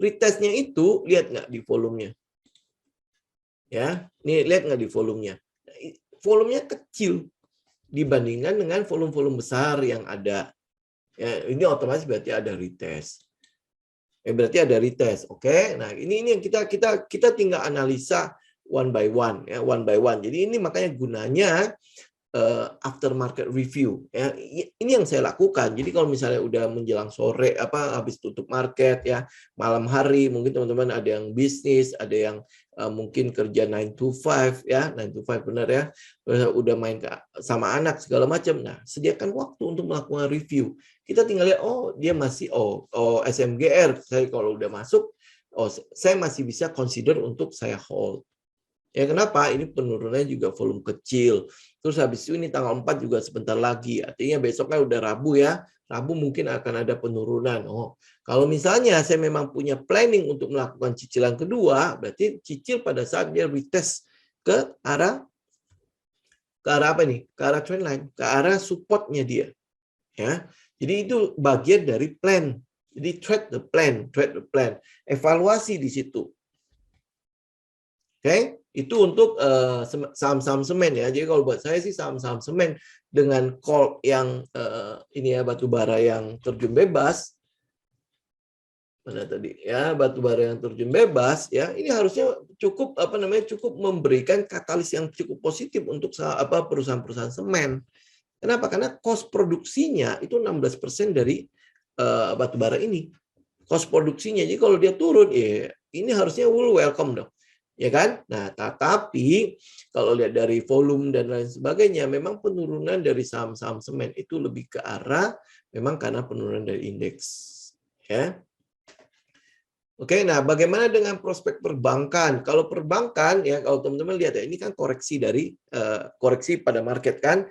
Retestnya itu lihat nggak di volumenya? Ya, nih lihat nggak di volumenya? Volumenya kecil dibandingkan dengan volume-volume besar yang ada. Ya, ini otomatis berarti ada retest. Berarti ada retest, oke? Nah, ini yang kita tinggal analisa one by one, ya, one by one. Jadi ini makanya gunanya aftermarket review, ya. Ini yang saya lakukan. Jadi kalau misalnya udah menjelang sore, habis tutup market, ya, malam hari, mungkin teman-teman ada yang bisnis, ada yang mungkin kerja 9 to 5, ya, 9 to 5 benar ya, udah main sama anak segala macam. Nah, sediakan waktu untuk melakukan review. Kita tinggal lihat, oh dia masih SMGR, saya kalau udah masuk, saya masih bisa consider untuk saya hold. Ya kenapa? Ini penurunannya juga volume kecil. Terus habis itu ini tanggal 4 juga sebentar lagi. Artinya besoknya udah Rabu ya. Rabu mungkin akan ada penurunan. Oh, kalau misalnya saya memang punya planning untuk melakukan cicilan kedua, berarti cicil pada saat dia retest ke arah apa nih? Ke arah trendline, ke arah supportnya dia. Ya. Jadi itu bagian dari plan. Jadi trade the plan. Evaluasi di situ. Oke, itu untuk saham-saham semen ya. Jadi kalau buat saya sih saham-saham semen dengan call yang ini ya, batu bara yang terjun bebas. Mana tadi ya, batu bara yang terjun bebas ya, ini harusnya cukup cukup memberikan katalis yang cukup positif untuk perusahaan-perusahaan semen. Kenapa? Karena cost produksinya itu 16% dari batu bara ini. Cost produksinya. Jadi kalau dia turun ya ini harusnya welcome dong. Ya kan? Nah, tetapi kalau lihat dari volume dan lain sebagainya, memang penurunan dari saham-saham semen itu lebih ke arah memang karena penurunan dari indeks. Ya. Oke, nah bagaimana dengan prospek perbankan? Kalau perbankan ya, kalau teman-teman lihat ya, ini kan koreksi dari koreksi pada market kan,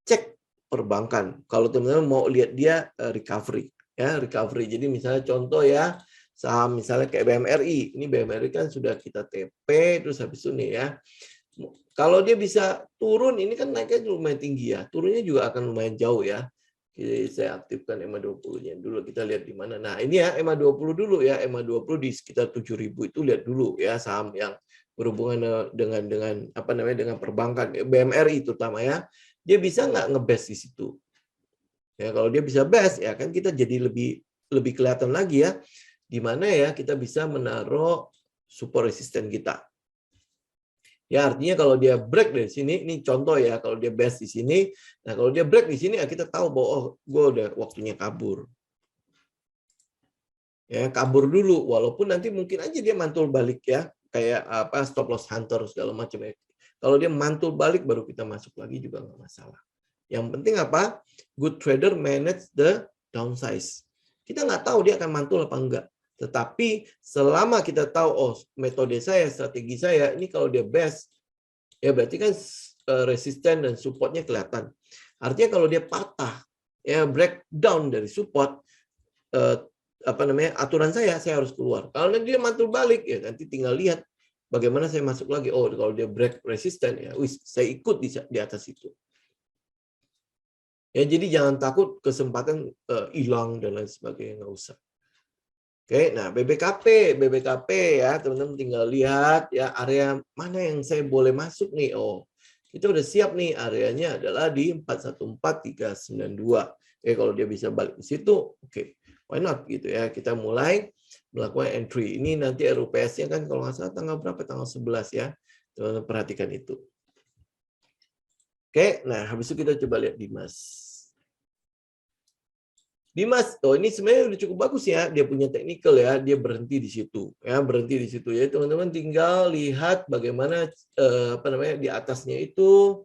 cek perbankan. Kalau teman-teman mau lihat dia recovery, ya recovery. Jadi misalnya contoh ya, saham misalnya kayak BMRI. Ini BMRI kan sudah kita TP, terus habis itu nih ya. Kalau dia bisa turun, ini kan naiknya lumayan tinggi ya. Turunnya juga akan lumayan jauh ya. Jadi saya aktifkan EMA 20-nya dulu, kita lihat di mana. Nah, ini ya EMA 20 dulu ya. EMA 20 di sekitar 7.000 itu lihat dulu ya, saham yang berhubungan dengan dengan perbankan, BMRI terutama ya. Dia bisa nggak nge-best di situ? Ya, kalau dia bisa best ya kan kita jadi lebih kelihatan lagi ya di mana ya kita bisa menaruh support resisten kita. Ya artinya kalau dia break dari sini, ini contoh ya, kalau dia best di sini, nah kalau dia break di sini ya kita tahu bahwa oh gue udah waktunya kabur. Ya kabur dulu, walaupun nanti mungkin aja dia mantul balik ya, kayak stop loss hunter segala macam ya. Kalau dia mantul balik baru kita masuk lagi juga nggak masalah. Yang penting apa? Good trader manage the downsize. Kita nggak tahu dia akan mantul apa enggak. Tetapi selama kita tahu, oh metode saya, strategi saya, ini kalau dia best, ya berarti kan resisten dan supportnya kelihatan. Artinya kalau dia patah, ya breakdown dari support, aturan saya harus keluar. Kalau dia mantul balik, ya nanti tinggal lihat bagaimana saya masuk lagi. Oh kalau dia break resisten, ya saya ikut di atas itu. Ya, jadi jangan takut kesempatan hilang dan lain sebagainya, nggak usah. Oke, nah BBKP ya teman-teman tinggal lihat ya area mana yang saya boleh masuk nih. Oh, kita udah siap nih areanya adalah di 414392. Oke, kalau dia bisa balik ke situ, oke, why not gitu ya. Kita mulai melakukan entry. Ini nanti RUPS-nya kan kalau nggak salah tanggal berapa? Tanggal 11 ya. Teman-teman perhatikan itu. Oke, nah habis itu kita coba lihat Dimas. Dimas, oh ini sebenarnya udah cukup bagus ya, dia punya technical ya, dia berhenti di situ, ya berhenti di situ ya. Teman-teman tinggal lihat bagaimana di atasnya itu.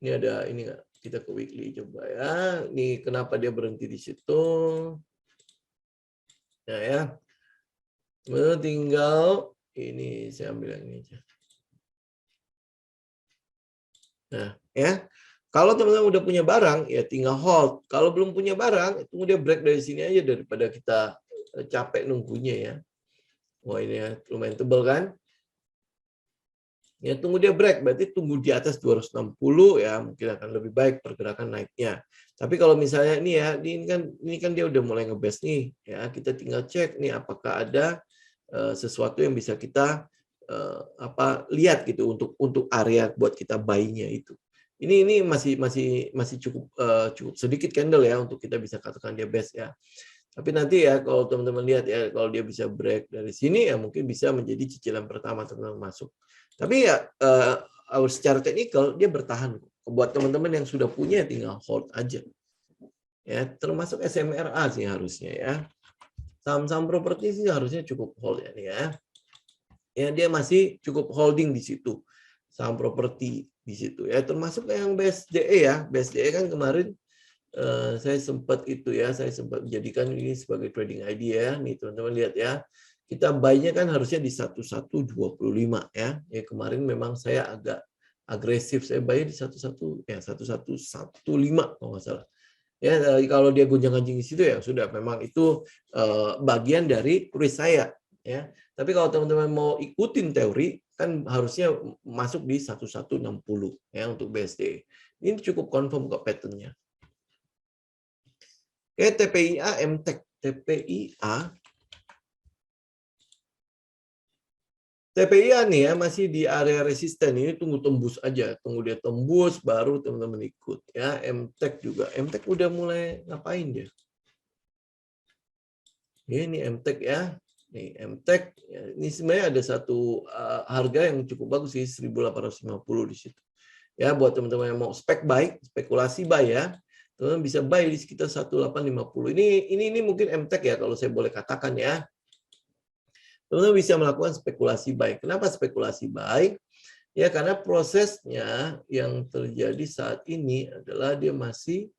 Ini ada ini nggak? Kita ke weekly coba ya. Ini kenapa dia berhenti di situ? Nah ya, teman-teman tinggal ini saya ambil yang ini aja. Nah ya. Kalau teman-teman udah punya barang, ya tinggal hold. Kalau belum punya barang, tunggu dia break dari sini aja daripada kita capek nunggunya ya. Wah ini ya lumayan tebal kan? Ya, tunggu dia break, berarti tunggu di atas 260 ya, mungkin akan lebih baik pergerakan naiknya. Tapi kalau misalnya ini ya, ini kan dia udah mulai ngebest nih, ya kita tinggal cek nih apakah ada sesuatu yang bisa kita lihat gitu untuk area buat kita buy-nya itu. Ini masih cukup sedikit candle ya untuk kita bisa katakan dia best ya. Tapi nanti ya kalau teman-teman lihat ya, kalau dia bisa break dari sini ya mungkin bisa menjadi cicilan pertama teman-teman masuk. Tapi ya secara teknikal dia bertahan. Buat teman-teman yang sudah punya tinggal hold aja. Ya, termasuk SMRA sih harusnya ya. Saham-saham properti sih harusnya cukup hold ya. Ya dia masih cukup holding di situ. Saham properti di situ ya, termasuk yang BSDE ya. BSDE kan kemarin saya sempat menjadikan ini sebagai trading idea. Nih teman-teman lihat ya. Kita buy-nya kan harusnya di 1125 ya. Ya kemarin memang saya agak agresif, saya buy di 1115 kalau nggak salah. Ya kalau dia gonjang-ganjing di situ ya sudah, memang itu bagian dari risk saya ya. Tapi kalau teman-teman mau ikutin teori kan harusnya masuk di 1160 ya untuk BSD. Ini cukup confirm kok pattern-nya. Oke, TPIA MTEK. TPIA nih ya masih di area resisten, ini tunggu tembus aja, tunggu dia tembus baru teman-teman ikut ya. MTEK juga, MTEK udah mulai ngapain dia? Ini MTEK ya, nih MTEK ya, ini sebenarnya ada satu harga yang cukup bagus sih 1850 di situ. Ya buat teman-teman yang mau spekulasi buy ya, teman-teman bisa buy di sekitar 1850. Ini mungkin MTEK ya kalau saya boleh katakan ya. Teman-teman bisa melakukan spekulasi buy. Kenapa spekulasi buy? Ya karena prosesnya yang terjadi saat ini adalah dia masih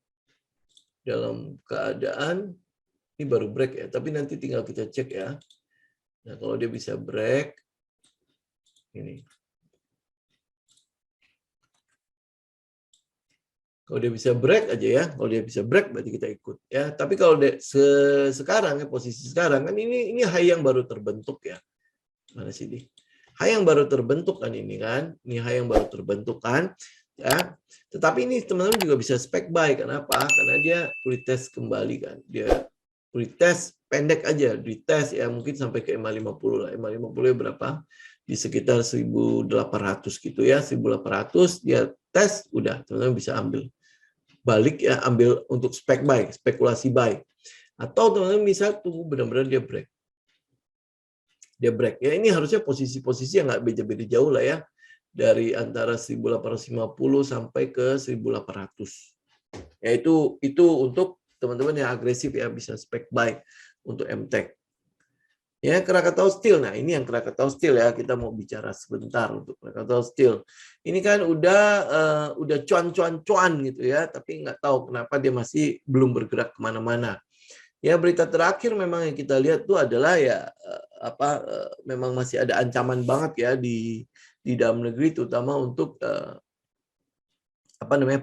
dalam keadaan ini baru break ya, tapi nanti tinggal kita cek ya. Nah, kalau dia bisa break ini. Kalau dia bisa break aja ya, kalau dia bisa break berarti kita ikut ya. Tapi kalau sekarang ya, posisi sekarang kan ini high yang baru terbentuk ya. Mana sih dia? High yang baru terbentuk kan ini kan. Ini high yang baru terbentuk kan. Ya. Tetapi ini teman-teman juga bisa spek buy. Kenapa? Karena dia retest kembali kan. Dia retest pendek aja, retest ya mungkin sampai ke 550 lah. 550 berapa? Di sekitar 1.800 gitu ya. 1.800 dia tes udah teman-teman bisa ambil. Balik ya, ambil untuk spek buy, spekulasi buy. Atau teman-teman bisa tunggu benar-benar dia break. Dia break. Ya ini harusnya posisi-posisi yang nggak beda-beda jauh lah ya. Dari antara 1850 sampai ke 1800. Ya itu untuk teman-teman yang agresif ya bisa spek buy untuk MTEK. Ya, Krakatau Steel. Nah, ini yang Krakatau Steel ya. Kita mau bicara sebentar untuk Krakatau Steel. Ini kan udah cuan gitu ya, tapi nggak tahu kenapa dia masih belum bergerak kemana-mana. Ya, berita terakhir memang yang kita lihat tuh adalah ya memang masih ada ancaman banget ya di dalam negeri, terutama untuk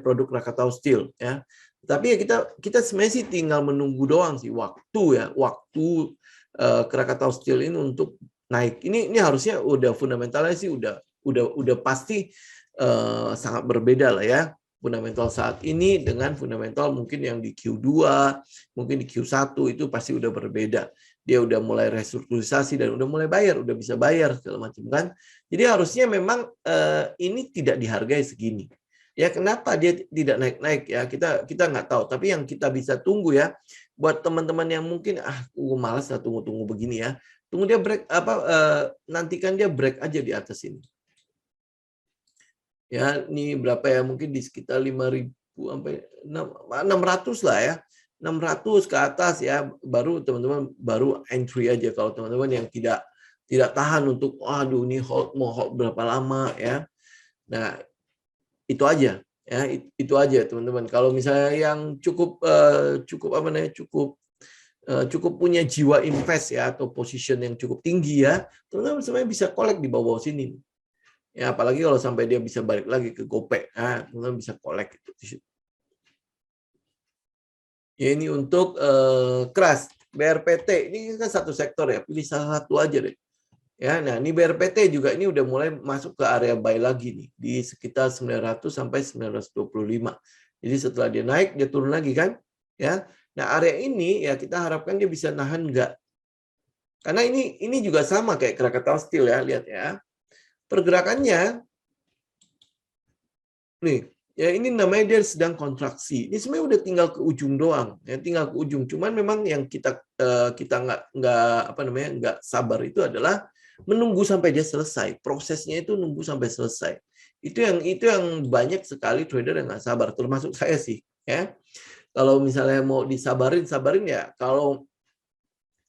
produk Krakatau Steel ya. Tapi ya kita sebenarnya sih tinggal menunggu doang sih waktu Krakatau Steel ini untuk naik. Ini harusnya udah fundamentalnya sih udah pasti sangat berbeda lah ya. Fundamental saat ini dengan fundamental mungkin yang di Q2, mungkin di Q1 itu pasti udah berbeda. Dia udah mulai restrukturisasi dan udah mulai bayar, udah bisa bayar segala macam kan. Jadi harusnya memang ini tidak dihargai segini. Ya kenapa dia tidak naik-naik ya, kita nggak tahu. Tapi yang kita bisa tunggu ya, buat teman-teman yang mungkin malas lah tunggu begini ya, tunggu dia break nantikan dia break aja di atas ini. Ya, ini berapa ya? Mungkin di sekitar 5.000 sampai 600 lah ya. 600 ke atas ya, baru teman-teman baru entry aja kalau teman-teman yang tidak tahan untuk ini mau hold berapa lama ya. Nah, itu aja ya, itu aja teman-teman. Kalau misalnya yang cukup punya jiwa invest ya atau position yang cukup tinggi ya, teman-teman sebenarnya bisa collect di bawah sini. Ya, apalagi kalau sampai dia bisa balik lagi ke GoPay, teman-teman bisa collect itu. Ya, ini untuk KRAS, BRPT, ini kan satu sektor ya, pilih salah satu aja deh. Ya, nah ini BRPT juga ini udah mulai masuk ke area buy lagi nih di sekitar 900 sampai 925. Jadi setelah dia naik dia turun lagi kan? Ya. Nah, area ini ya kita harapkan dia bisa nahan enggak. Karena ini juga sama kayak Krakatau Steel ya, lihat ya. Pergerakannya nih, ya ini namanya dia sedang kontraksi. Ini sebenarnya udah tinggal ke ujung doang, ya tinggal ke ujung. Cuman memang yang kita nggak sabar itu adalah menunggu sampai dia selesai. Prosesnya itu nunggu sampai selesai. Itu yang banyak sekali trader yang nggak sabar, termasuk saya sih. Ya, kalau misalnya mau sabarin ya.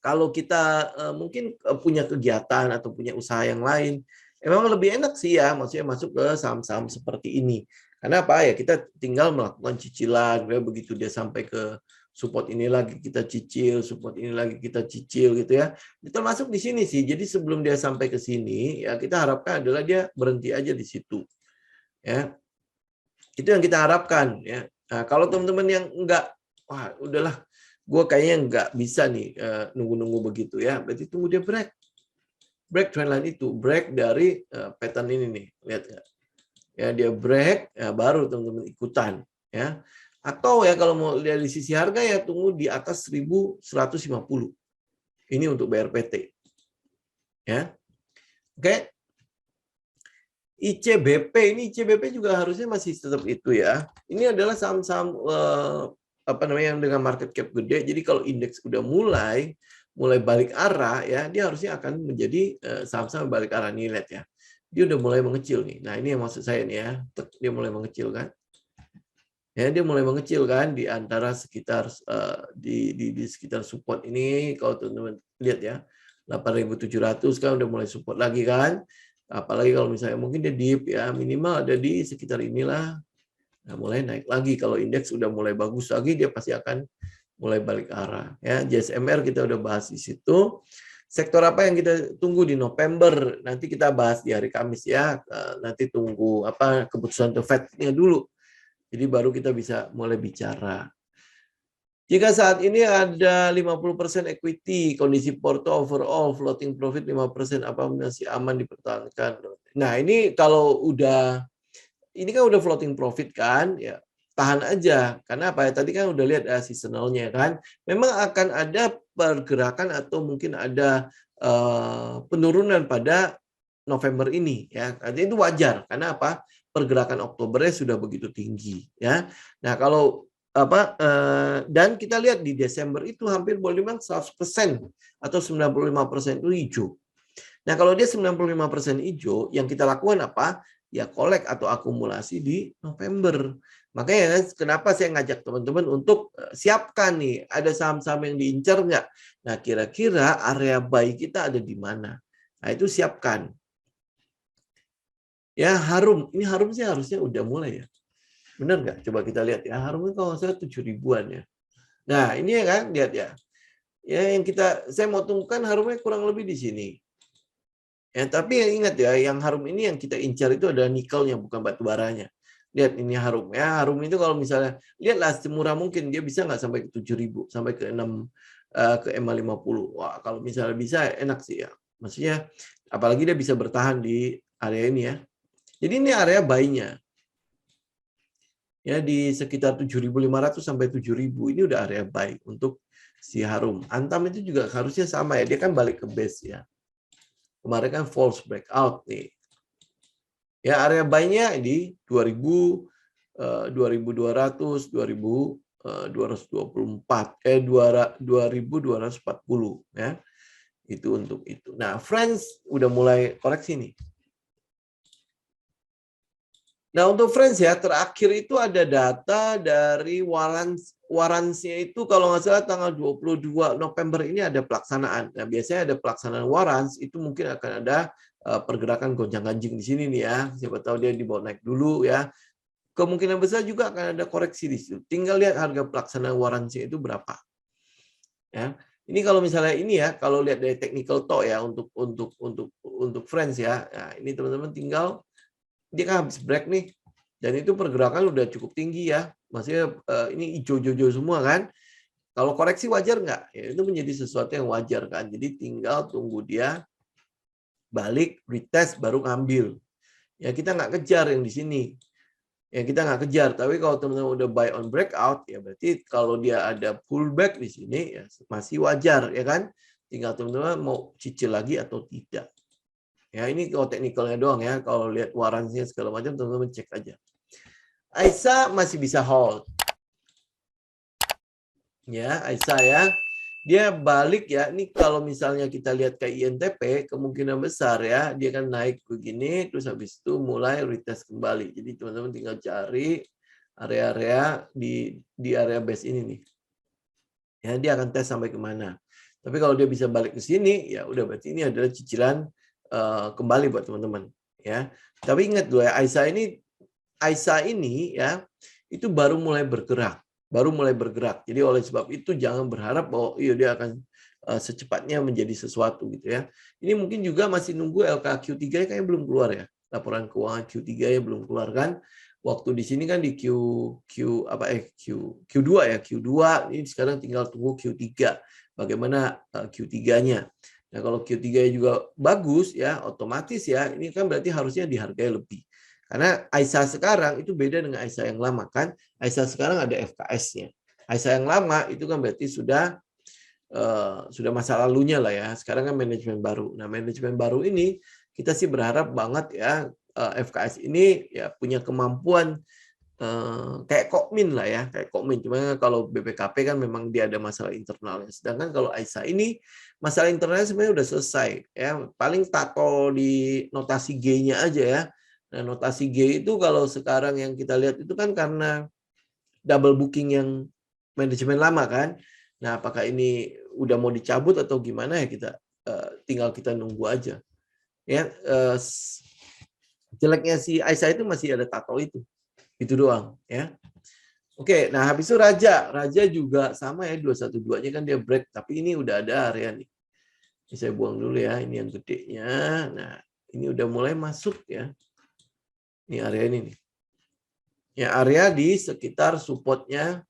Kalau kita mungkin punya kegiatan atau punya usaha yang lain, emang lebih enak sih ya, maksudnya masuk ke saham-saham seperti ini. Karena apa ya, kita tinggal melakukan cicilan, ya, begitu dia sampai ke support ini lagi kita cicil, support ini lagi kita cicil gitu ya. Kita masuk di sini sih. Jadi sebelum dia sampai ke sini, ya kita harapkan adalah dia berhenti aja di situ. Ya. Itu yang kita harapkan ya. Nah, kalau teman-teman yang enggak, wah udahlah, gue kayaknya nggak bisa nih nunggu-nunggu begitu ya. Berarti tunggu dia break trendline itu, break dari pattern ini nih, lihat nggak? Ya dia break, ya baru teman-teman ikutan ya. Atau ya kalau mau dari sisi harga ya tunggu di atas 1150. Ini untuk BRPT. Ya. Oke. ICBP juga harusnya masih tetap itu ya. Ini adalah saham-saham yang dengan market cap gede. Jadi kalau indeks udah mulai balik arah ya, dia harusnya akan menjadi saham-saham balik arah nih, lihat ya. Dia udah mulai mengecil nih. Nah, ini yang maksud saya nih ya. Dia mulai mengecil kan. Ya, dia mulai mengecil kan di antara sekitar di sekitar support ini, kalau teman-teman lihat ya. 8.700 kan udah mulai support lagi kan. Apalagi kalau misalnya mungkin dia dip ya, minimal ada di sekitar inilah. Nah, mulai naik lagi. Kalau indeks udah mulai bagus lagi, dia pasti akan mulai balik arah. Ya, JSMR kita udah bahas di situ. Sektor apa yang kita tunggu di November? Nanti kita bahas di hari Kamis ya. Nanti tunggu keputusan The Fed-nya dulu. Jadi baru kita bisa mulai bicara. Jika saat ini ada 50% equity, kondisi porto overall, floating profit 5%, apa masih aman dipertahankan? Nah, ini kalau ini kan udah floating profit kan, ya tahan aja. Karena apa ya? Tadi kan udah lihat seasonalnya kan. Memang akan ada pergerakan atau mungkin ada penurunan pada November ini ya. Artinya itu wajar. Karena apa? Pergerakan Oktobernya sudah begitu tinggi ya. Nah, kalau dan kita lihat di Desember itu hampir boleh dibilang 100% atau 95% itu hijau. Nah, kalau dia 95% hijau, yang kita lakukan apa? Ya kolek atau akumulasi di November. Makanya kenapa saya ngajak teman-teman untuk siapkan nih, ada saham-saham yang diincar nggak? Nah, kira-kira area buy kita ada di mana? Nah, itu siapkan. Ya, Harum. Ini Harum sih harusnya udah mulai ya. Benar nggak? Coba kita lihat ya. Harum itu kalau saya 7 ribuan ya. Nah, ini ya kan, lihat ya. Ya, saya mau tunggukan Harumnya kurang lebih di sini. Ya, tapi ingat ya, yang Harum ini yang kita incar itu adalah nikelnya, bukan batu baranya. Lihat ini Harum ya. Harum itu kalau misalnya lihatlah semurah mungkin dia bisa nggak sampai ke 7.000, sampai ke 6 ke MA50. Wah, kalau misalnya bisa enak sih ya. Maksudnya apalagi dia bisa bertahan di area ini ya. Jadi ini area buy-nya. Ya di sekitar 7.500 sampai 7.000 ini udah area buy untuk si Harum. Antam itu juga harusnya sama ya, dia kan balik ke base ya. Kemarin kan false breakout nih. Ya area buy-nya di 2000, 2200, 2224, 2240 ya. Itu untuk itu. Nah, Friends udah mulai koreksi nih. Nah, untuk Friends ya, terakhir itu ada data dari warrants-nya itu kalau nggak salah tanggal 22 November ini ada pelaksanaan. Nah, biasanya ada pelaksanaan warrants, itu mungkin akan ada pergerakan gonjang-ganjing di sini nih ya. Siapa tahu dia dibawa naik dulu ya. Kemungkinan besar juga akan ada koreksi di situ. Tinggal lihat harga pelaksanaan warrants-nya itu berapa. Ya. Ini kalau misalnya ini ya, kalau lihat dari technical talk ya untuk Friends ya. Nah, ini teman-teman tinggal dia kan habis break nih, dan itu pergerakan udah cukup tinggi ya, maksudnya ini hijau-hijau semua kan. Kalau koreksi wajar nggak? Ya, itu menjadi sesuatu yang wajar kan. Jadi tinggal tunggu dia balik, retest, baru ngambil. Ya kita nggak kejar yang di sini. Ya kita nggak kejar. Tapi kalau teman-teman udah buy on breakout, ya berarti kalau dia ada pullback di sini, ya masih wajar, ya kan? Tinggal teman-teman mau cicil lagi atau tidak. Ya ini kalau teknikalnya doang ya. Kalau lihat waransinya segala macam, teman-teman cek aja. Aisyah masih bisa hold. Ya, Aisyah ya. Dia balik ya. Ini kalau misalnya kita lihat ke INTP, kemungkinan besar ya dia kan naik begini, terus habis itu mulai retest kembali. Jadi teman-teman tinggal cari area-area di area base ini nih. Ya, dia akan tes sampai kemana. Tapi kalau dia bisa balik ke sini, ya udah berarti ini adalah cicilan kembali buat teman-teman. Ya, tapi ingat dulu ya, Aisyah ini ya itu baru mulai bergerak. Jadi oleh sebab itu jangan berharap bahwa dia akan secepatnya menjadi sesuatu gitu ya. Ini mungkin juga masih nunggu LKQ3 kayaknya belum keluar ya. Laporan keuangan Q3 ya belum keluar kan. Waktu di sini kan di Q2 ya, Q2 ini sekarang tinggal tunggu Q3. Bagaimana Q3-nya. Nah, kalau Q3 juga bagus ya, otomatis ya, ini kan berarti harusnya dihargai lebih. Karena Aisyah sekarang itu beda dengan Aisyah yang lama kan. Aisyah sekarang ada FKS-nya. Aisyah yang lama itu kan berarti sudah masa lalunya lah ya. Sekarang kan manajemen baru. Nah, manajemen baru ini kita sih berharap banget ya FKS ini ya punya kemampuan kayak Kokmin lah ya, kayak Kokmin. Cuma kalau BPKP kan memang dia ada masalah internalnya. Sedangkan kalau Aisyah ini masalah internalnya sebenarnya udah selesai ya. Paling tato di notasi G-nya aja ya. Nah, notasi G itu kalau sekarang yang kita lihat itu kan karena double booking yang manajemen lama kan. Nah, apakah ini udah mau dicabut atau gimana ya kita tinggal kita nunggu aja. Ya, jeleknya si Aisyah itu masih ada tato itu. Itu doang ya. Oke, nah habis itu Raja juga sama ya 212-nya kan dia break, tapi ini udah ada area nih. Ini saya buang dulu ya, ini yang gedenya. Nah, ini udah mulai masuk ya. Ini area ini nih. Ya, area di sekitar supportnya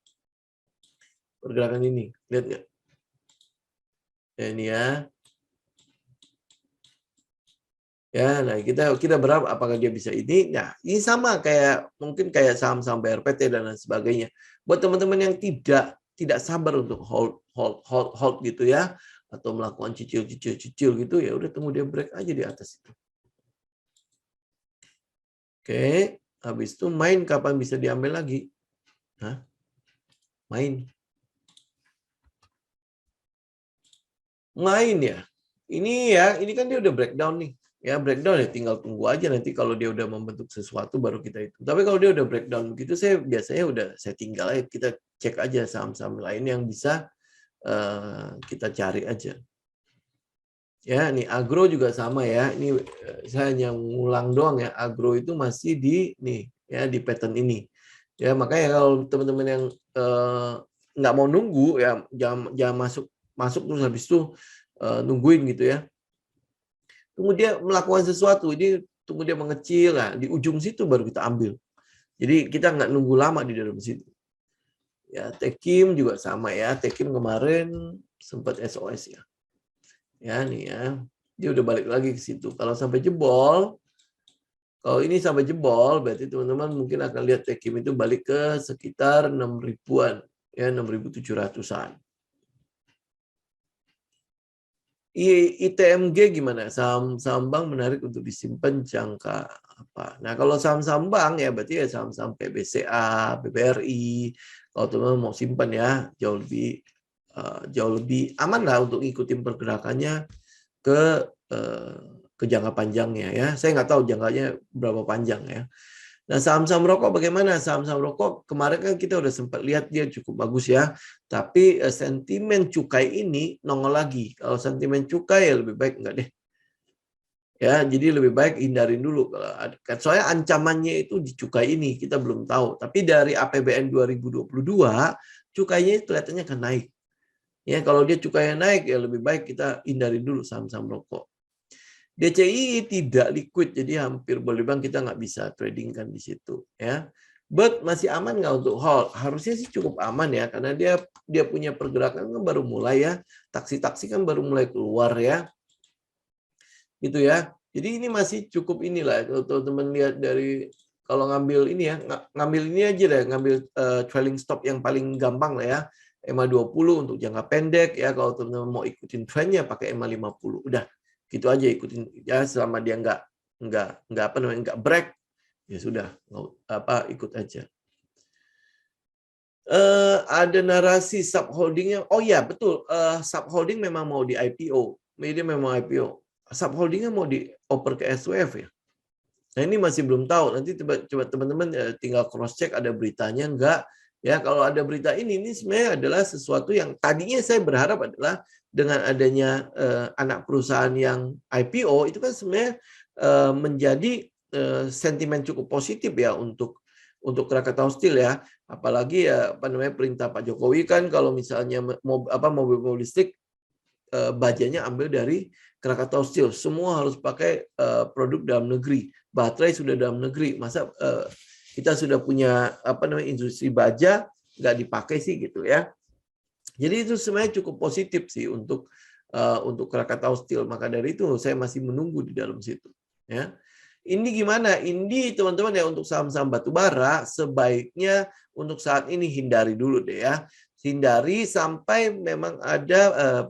pergerakan ini. Lihat nggak? Ya, ini ya. Ya, nah kita berharap apakah dia bisa ini. Nah, ini sama kayak mungkin kayak saham-saham BRPT dan lain sebagainya. Buat teman-teman yang tidak sabar untuk hold gitu ya, atau melakukan cicil gitu, ya udah tunggu dia break aja di atas itu. Oke, habis itu main kapan bisa diambil lagi? Hah? Main ya. Ini kan dia udah breakdown nih. Ya breakdown ya tinggal tunggu aja nanti kalau dia udah membentuk sesuatu baru kita itu. Tapi kalau dia udah breakdown begitu saya biasanya saya tinggal aja, kita cek aja saham-saham lain yang bisa kita cari aja. Ya, nih agro juga sama ya. Ini saya hanya ngulang doang ya. Agro itu masih di pattern ini. Ya, makanya kalau teman-teman yang nggak mau nunggu ya jangan masuk terus habis itu nungguin gitu ya. Tunggu dia melakukan sesuatu, ini tunggu dia mengecil, nah, di ujung situ baru kita ambil. Jadi kita nggak nunggu lama di dalam situ. Ya, Tekim juga sama ya. Tekim kemarin sempat SOS ya. Ya nih ya, dia udah balik lagi ke situ. Kalau sampai jebol, kalau ini sampai jebol, berarti teman-teman mungkin akan lihat Tekim itu balik ke sekitar 6.000-an, ya 6.700-an. ITMG gimana? Saham bank menarik untuk disimpan jangka apa? Nah, kalau saham-saham bank ya berarti ya saham-saham BCA, BBRI. Kalau teman-teman mau simpan ya jauh lebih aman lah untuk ngikutin pergerakannya ke jangka panjangnya ya. Saya nggak tahu jangkanya berapa panjang ya. Nah, saham-saham rokok bagaimana? Saham-saham rokok kemarin kan kita udah sempat lihat dia cukup bagus ya. Tapi sentimen cukai ini nongol lagi. Kalau sentimen cukai ya lebih baik enggak deh. Ya, jadi lebih baik hindarin dulu. Soalnya ancamannya itu di cukai ini kita belum tahu. Tapi dari APBN 2022 cukainya kelihatannya akan naik. Ya, kalau dia cukainya naik ya lebih baik kita hindarin dulu saham-saham rokok. DCI tidak liquid, jadi hampir boleh bilang kita nggak bisa trading kan di situ, ya. But masih aman nggak untuk hold? Harusnya sih cukup aman ya, karena dia punya pergerakan kan baru mulai ya, taksi-taksi kan baru mulai keluar ya. gitu ya. Jadi ini masih cukup inilah kalau teman-teman lihat dari kalau ngambil ini ya, ngambil ini aja deh, ngambil trailing stop yang paling gampang lah ya. EMA 20 untuk jangka pendek ya, kalau teman-teman mau ikutin trennya pakai EMA 50. Udah, gitu aja ikutin ya, selama dia nggak apa namanya nggak break ya sudah, ikut aja. Ada narasi subholdingnya. Oh ya betul, subholding memang mau di IPO. Media memang IPO. Subholdingnya mau dioper ke SWF ya. Nah ini masih belum tahu. Nanti coba teman-teman tinggal cross check ada beritanya enggak. Ya kalau ada berita ini sebenarnya adalah sesuatu yang tadinya saya berharap adalah dengan adanya anak perusahaan yang IPO itu kan sebenarnya menjadi sentimen cukup positif ya untuk Krakatau Steel ya. Apalagi ya perintah Pak Jokowi kan kalau misalnya mobil listrik bajanya ambil dari Krakatau Steel. Semua harus pakai produk dalam negeri. Baterai sudah dalam negeri. Masa kita sudah punya industri baja nggak dipakai sih gitu ya. Jadi itu sebenarnya cukup positif sih untuk Krakatau Steel. Maka dari itu saya masih menunggu di dalam situ. Ya. Ini gimana? Ini teman-teman ya untuk saham-saham batubara sebaiknya untuk saat ini hindari dulu deh ya. Hindari sampai memang ada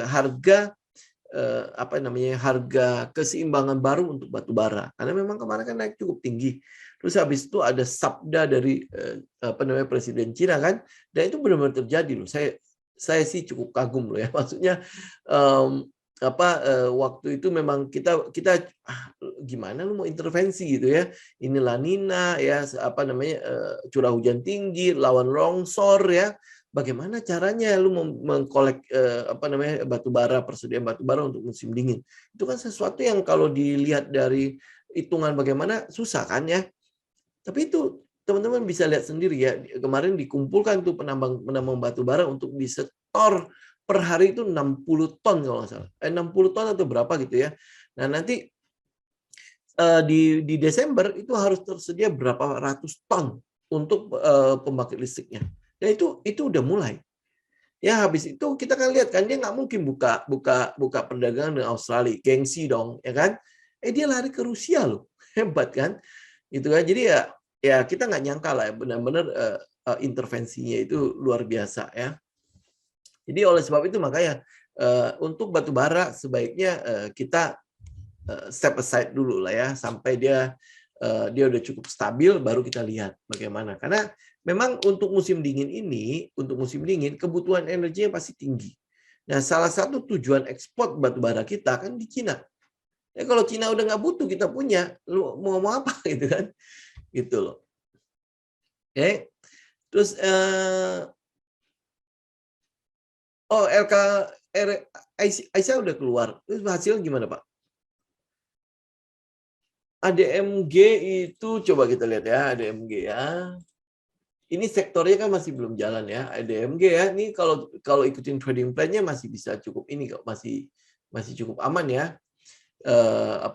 harga harga keseimbangan baru untuk batubara. Karena memang kemarin kan naik cukup tinggi. Terus habis itu ada sabda dari Presiden Cina kan, dan itu benar-benar terjadi loh. Saya sih cukup kagum loh ya. Maksudnya waktu itu memang kita gimana lu mau intervensi gitu ya, ini La Nina ya curah hujan tinggi lawan longsor ya, bagaimana caranya lu mengkolek persediaan batu bara untuk musim dingin. Itu kan sesuatu yang kalau dilihat dari hitungan bagaimana susah kan ya, tapi itu teman-teman bisa lihat sendiri ya, kemarin dikumpulkan tuh penambang batu bara untuk disetor per hari itu 60 ton kalau nggak salah. 60 ton atau berapa gitu ya. Nah, nanti di Desember itu harus tersedia berapa ratus ton untuk pembangkit listriknya. Ya itu udah mulai. Ya habis itu kita kan lihat kan dia nggak mungkin buka perdagangan dengan Australia, gengsi dong, ya kan? Dia lari ke Rusia loh, hebat kan? Gitu kan. Jadi ya kita nggak nyangka lah, benar-benar intervensinya itu luar biasa ya. Jadi oleh sebab itu makanya untuk batu bara sebaiknya kita step aside dulu lah ya sampai dia udah cukup stabil baru kita lihat bagaimana. Karena memang untuk musim dingin ini, kebutuhan energinya pasti tinggi. Nah, salah satu tujuan ekspor batu bara kita kan di Cina. Ya kalau Cina udah nggak butuh kita punya, lu mau apa gitu kan? Gitu loh. Oke. Terus Aisyah udah keluar. Terus hasilnya gimana, Pak? ADMG itu coba kita lihat ya, ADMG ya. Ini sektornya kan masih belum jalan ya, ADMG ya. Ini kalau ikutin trading plan-nya masih bisa cukup ini kok, masih cukup aman ya.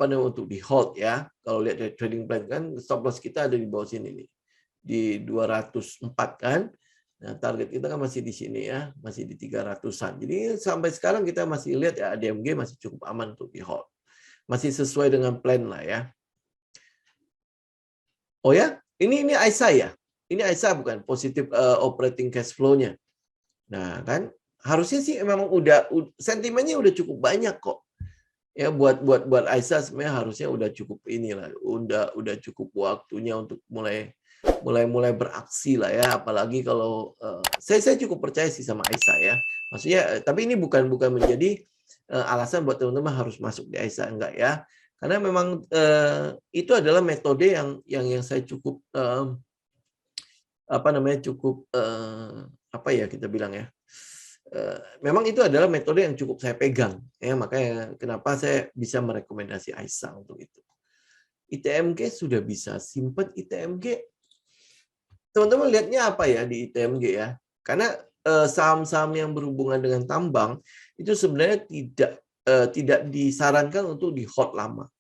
Untuk di hold ya. Kalau lihat dari trading plan kan stop loss kita ada di bawah sini nih. Di 204 kan. Nah, target kita kan masih di sini ya, masih di 300-an. Jadi sampai sekarang kita masih lihat ya ADMG masih cukup aman untuk di hold. Masih sesuai dengan plan lah ya. Oh ya, ini Aisyah ya. Ini Aisyah bukan positif operating cash flow-nya. Nah, kan harusnya sih memang udah sentimennya udah cukup banyak kok. Ya buat Aisyah sebenarnya harusnya udah cukup inilah, udah cukup waktunya untuk mulai beraksi lah ya, apalagi kalau saya cukup percaya sih sama Aisyah ya. Maksudnya tapi ini bukan menjadi alasan buat teman-teman harus masuk di Aisyah, enggak ya. Karena memang itu adalah metode yang saya cukup kita bilang ya. Memang itu adalah metode yang cukup saya pegang ya, makanya kenapa saya bisa merekomendasi Aisyah untuk itu. ITMG sudah bisa simpan ITMG. Teman-teman lihatnya apa ya di ITMG ya? Karena saham-saham yang berhubungan dengan tambang itu sebenarnya tidak disarankan untuk di hold lama.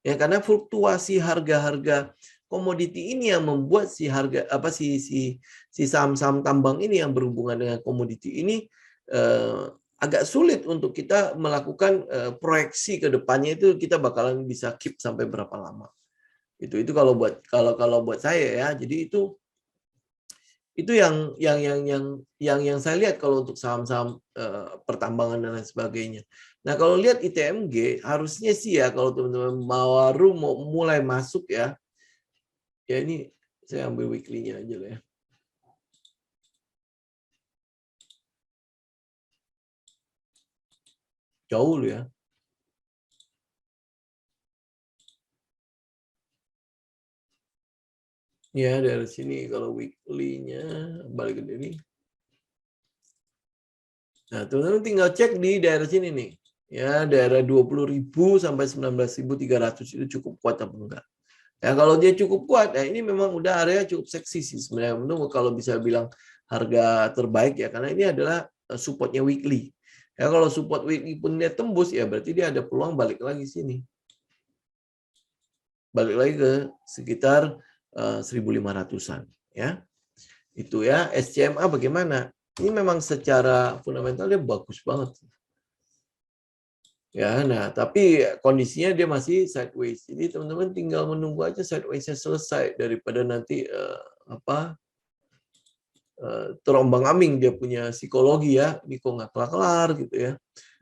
Ya, karena fluktuasi harga-harga komoditi ini yang membuat si saham-saham tambang ini yang berhubungan dengan komoditi ini agak sulit untuk kita melakukan proyeksi ke depannya itu kita bakalan bisa keep sampai berapa lama. Itu kalau buat saya ya. Jadi itu yang saya lihat kalau untuk saham-saham pertambangan dan lain sebagainya. Nah, kalau lihat ITMG harusnya sih ya kalau teman-teman baru mau mulai masuk ya. Ya ini saya ambil weekly-nya aja lah ya. Jauh loh ya. Ya, dari sini kalau weekly-nya balik ke sini. Nah, teman-teman tinggal cek di daerah sini nih. Ya, daerah 20.000 sampai 19.300 itu cukup kuat apa enggak? Ya, kalau dia cukup kuat, ya ini memang udah area cukup seksi sih sebenarnya. Menurut kalau bisa bilang harga terbaik ya, karena ini adalah supportnya weekly. Ya, kalau support weekly pun dia tembus, ya berarti dia ada peluang balik lagi sini. Balik lagi ke sekitar 1.500-an. Ya. Itu ya, SCMA bagaimana? Ini memang secara fundamental dia bagus banget. Ya, nah tapi kondisinya dia masih sideways. Jadi teman-teman tinggal menunggu aja sideways-nya selesai daripada nanti terombang-ambing dia punya psikologi ya, ini kok nggak kelar-kelar gitu ya.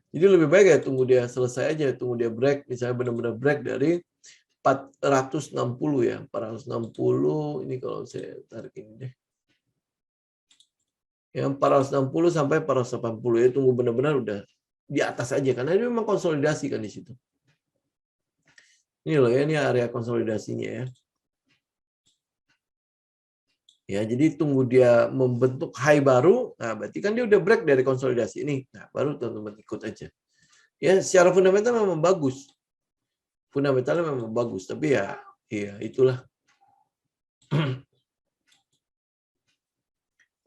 Jadi lebih baik ya tunggu dia selesai aja, tunggu dia break, misalnya benar-benar break dari 460 ya, 460 ini kalau saya tarik ini deh. Yang 460 sampai 480 ya, tunggu benar-benar udah di atas aja karena ini memang konsolidasi kan di situ. Ini loh ya, ini area konsolidasinya ya. Ya, jadi tunggu dia membentuk high baru, nah berarti kan dia udah break dari konsolidasi ini. Nah, baru teman-teman ikut aja. Ya, secara fundamental memang bagus. Fundamentalnya memang bagus, tapi ya itulah.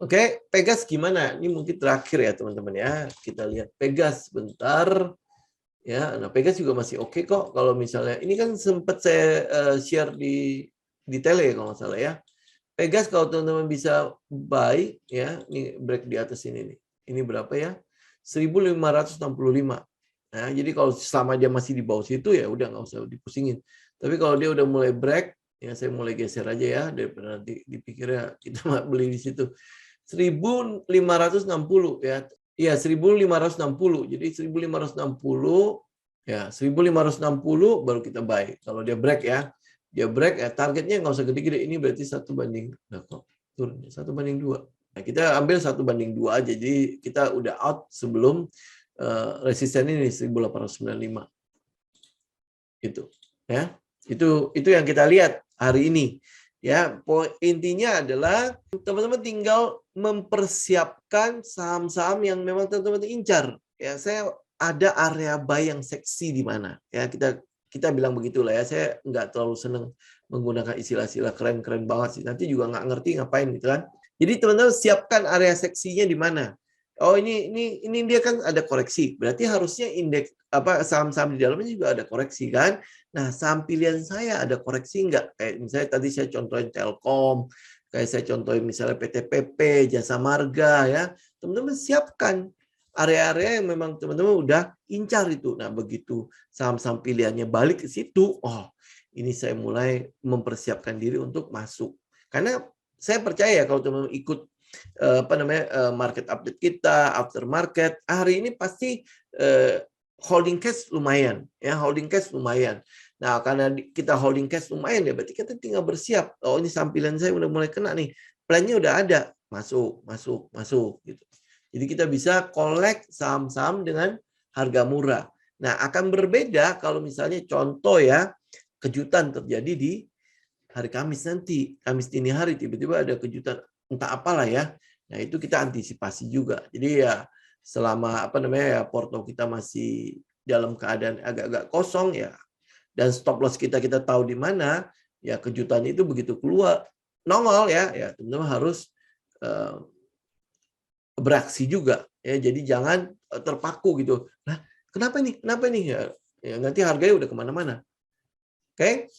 Oke, Pegas gimana? Ini mungkin terakhir ya, teman-teman ya. Kita lihat Pegas bentar. Ya, nah Pegas juga masih oke kok kalau misalnya ini kan sempat saya share di tele kalau nggak salah ya. Pegas kalau teman-teman bisa buy ya, ini break di atas ini nih. Ini berapa ya? 1.565. Nah, jadi kalau selama dia masih di bawah situ ya udah nggak usah dipusingin. Tapi kalau dia udah mulai break, ya saya mulai geser aja ya daripada nanti dipikirnya kita beli di situ. 1.560 ya. Iya, 1.560. Jadi 1.560 ya, 1.560 baru kita buy. Kalau dia break ya. Dia break ya targetnya nggak usah gede-gede. Ini berarti 1/, nah kok turunnya 1/2. Nah, kita ambil 1/2 aja. Jadi kita udah out sebelum resisten ini 1.895. Gitu. Ya. Itu yang kita lihat hari ini. Ya, intinya adalah teman-teman tinggal mempersiapkan saham-saham yang memang teman-teman incar. Ya, saya ada area buy yang seksi di mana. Ya, kita bilang begitulah ya. Saya nggak terlalu senang menggunakan istilah-istilah keren-keren banget sih. Nanti juga nggak ngerti ngapain gitu kan. Jadi teman-teman siapkan area seksinya di mana. Oh ini dia kan ada koreksi. Berarti harusnya indeks saham-saham di dalamnya juga ada koreksi kan. Nah, saham pilihan saya ada koreksi nggak? Kayak misalnya tadi saya contohin Telkom, kayak saya contohin misalnya PTPP, Jasa Marga ya. Teman-teman siapkan area-area yang memang teman-teman udah incar itu. Nah, begitu saham-saham pilihannya balik ke situ, oh, ini saya mulai mempersiapkan diri untuk masuk. Karena saya percaya kalau teman-teman ikut market update kita, after market, hari ini pasti holding cash lumayan, ya holding cash lumayan. Nah, karena kita holding cash lumayan ya, berarti kita tinggal bersiap. Oh, ini sampilan saya udah mulai kena nih, plannya udah ada, masuk gitu. Jadi kita bisa collect saham-saham dengan harga murah. Nah, akan berbeda kalau misalnya contoh ya, kejutan terjadi di hari Kamis nanti, Kamis dini hari tiba-tiba ada kejutan entah apalah ya. Nah, itu kita antisipasi juga. Jadi ya selama porto kita masih dalam keadaan agak-agak kosong ya dan stop loss kita tahu di mana, ya kejutan itu begitu keluar nongol ya teman-teman harus beraksi juga ya. Jadi jangan terpaku gitu. Nah, kenapa nih? Ya nanti harganya udah kemana-mana. Oke?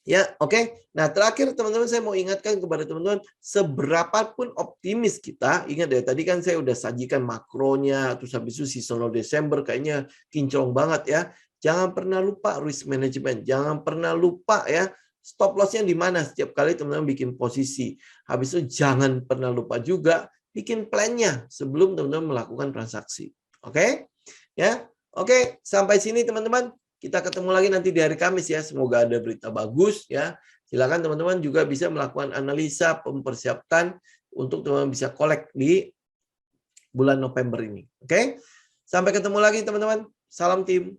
Ya, oke. Nah, terakhir teman-teman saya mau ingatkan kepada teman-teman, seberapapun optimis kita, ingat ya, tadi kan saya udah sajikan makronya, terus habis itu seasonal Desember kayaknya kinclong banget ya. Jangan pernah lupa risk management, jangan pernah lupa ya, stop loss-nya di mana setiap kali teman-teman bikin posisi. Habis itu jangan pernah lupa juga bikin plan-nya sebelum teman-teman melakukan transaksi. Oke? Ya. Oke, sampai sini teman-teman. Kita ketemu lagi nanti di hari Kamis ya. Semoga ada berita bagus ya. Silakan teman-teman juga bisa melakukan analisa mempersiapkan untuk teman-teman bisa collect di bulan November ini. Oke? Sampai ketemu lagi teman-teman. Salam tim.